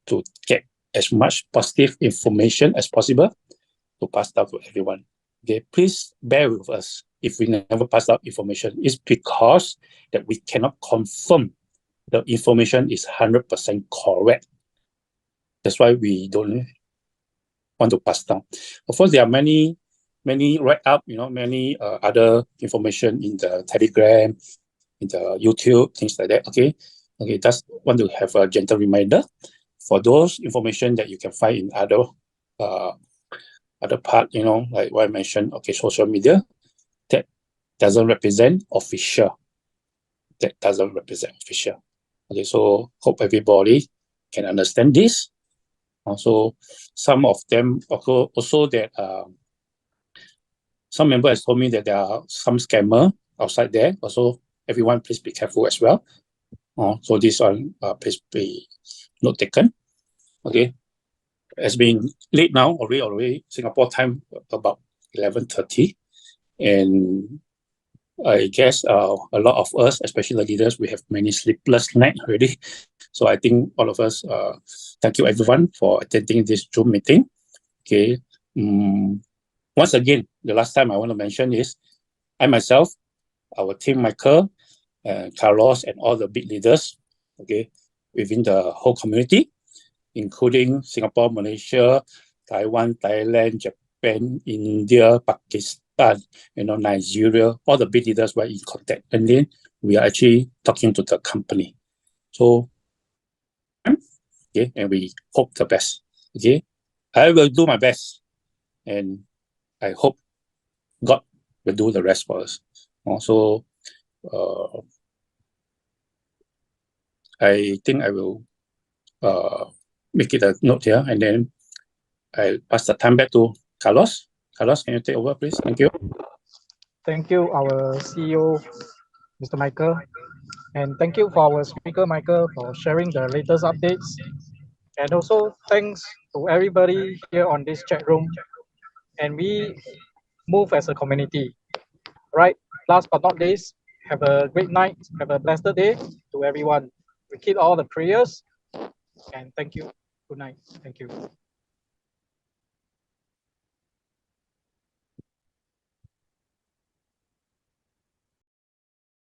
to get as much positive information as possible to pass down to everyone. Please bear with us if we never pass out information. It's because that we cannot confirm the information is 100% correct. That's why we don't want to pass down. Of course, there are many write-up, many other information in the Telegram, in the YouTube, things like that. Just want to have a gentle reminder for those information that you can find in other part, like what I mentioned, social media, that doesn't represent official. That doesn't represent official. So hope everybody can understand this. Also, some of them also that some member has told me that there are some scammer outside there also everyone please be careful as well. So this one please be note taken. Okay, it's been late now already Singapore time about 11:30, and I guess a lot of us, especially the leaders, we have many sleepless nights already. So I think all of us, thank you everyone for attending this Zoom meeting. Okay. Once again, the last time I want to mention is I myself, our team, Michael, Carlos, and all the big leaders, okay, within the whole community, including Singapore, Malaysia, Taiwan, Thailand, Japan, India, Pakistan, Nigeria, all the big leaders were in contact. And then we are actually talking to the company. So, okay, and we hope the best. Okay, I will do my best, and I hope God will do the rest for us. Also, I think I will make it a note here, and then I'll pass the time back to Carlos. Carlos, can you take over, please? Thank you. Thank you, our CEO, Mr. Michael. And thank you for our speaker, Michael, for sharing the latest updates. And also thanks to everybody here on this chat room. And we move as a community. Right? Last but not least, have a great night. Have a blessed day to everyone. We keep all the prayers. And thank you. Good night. Thank you.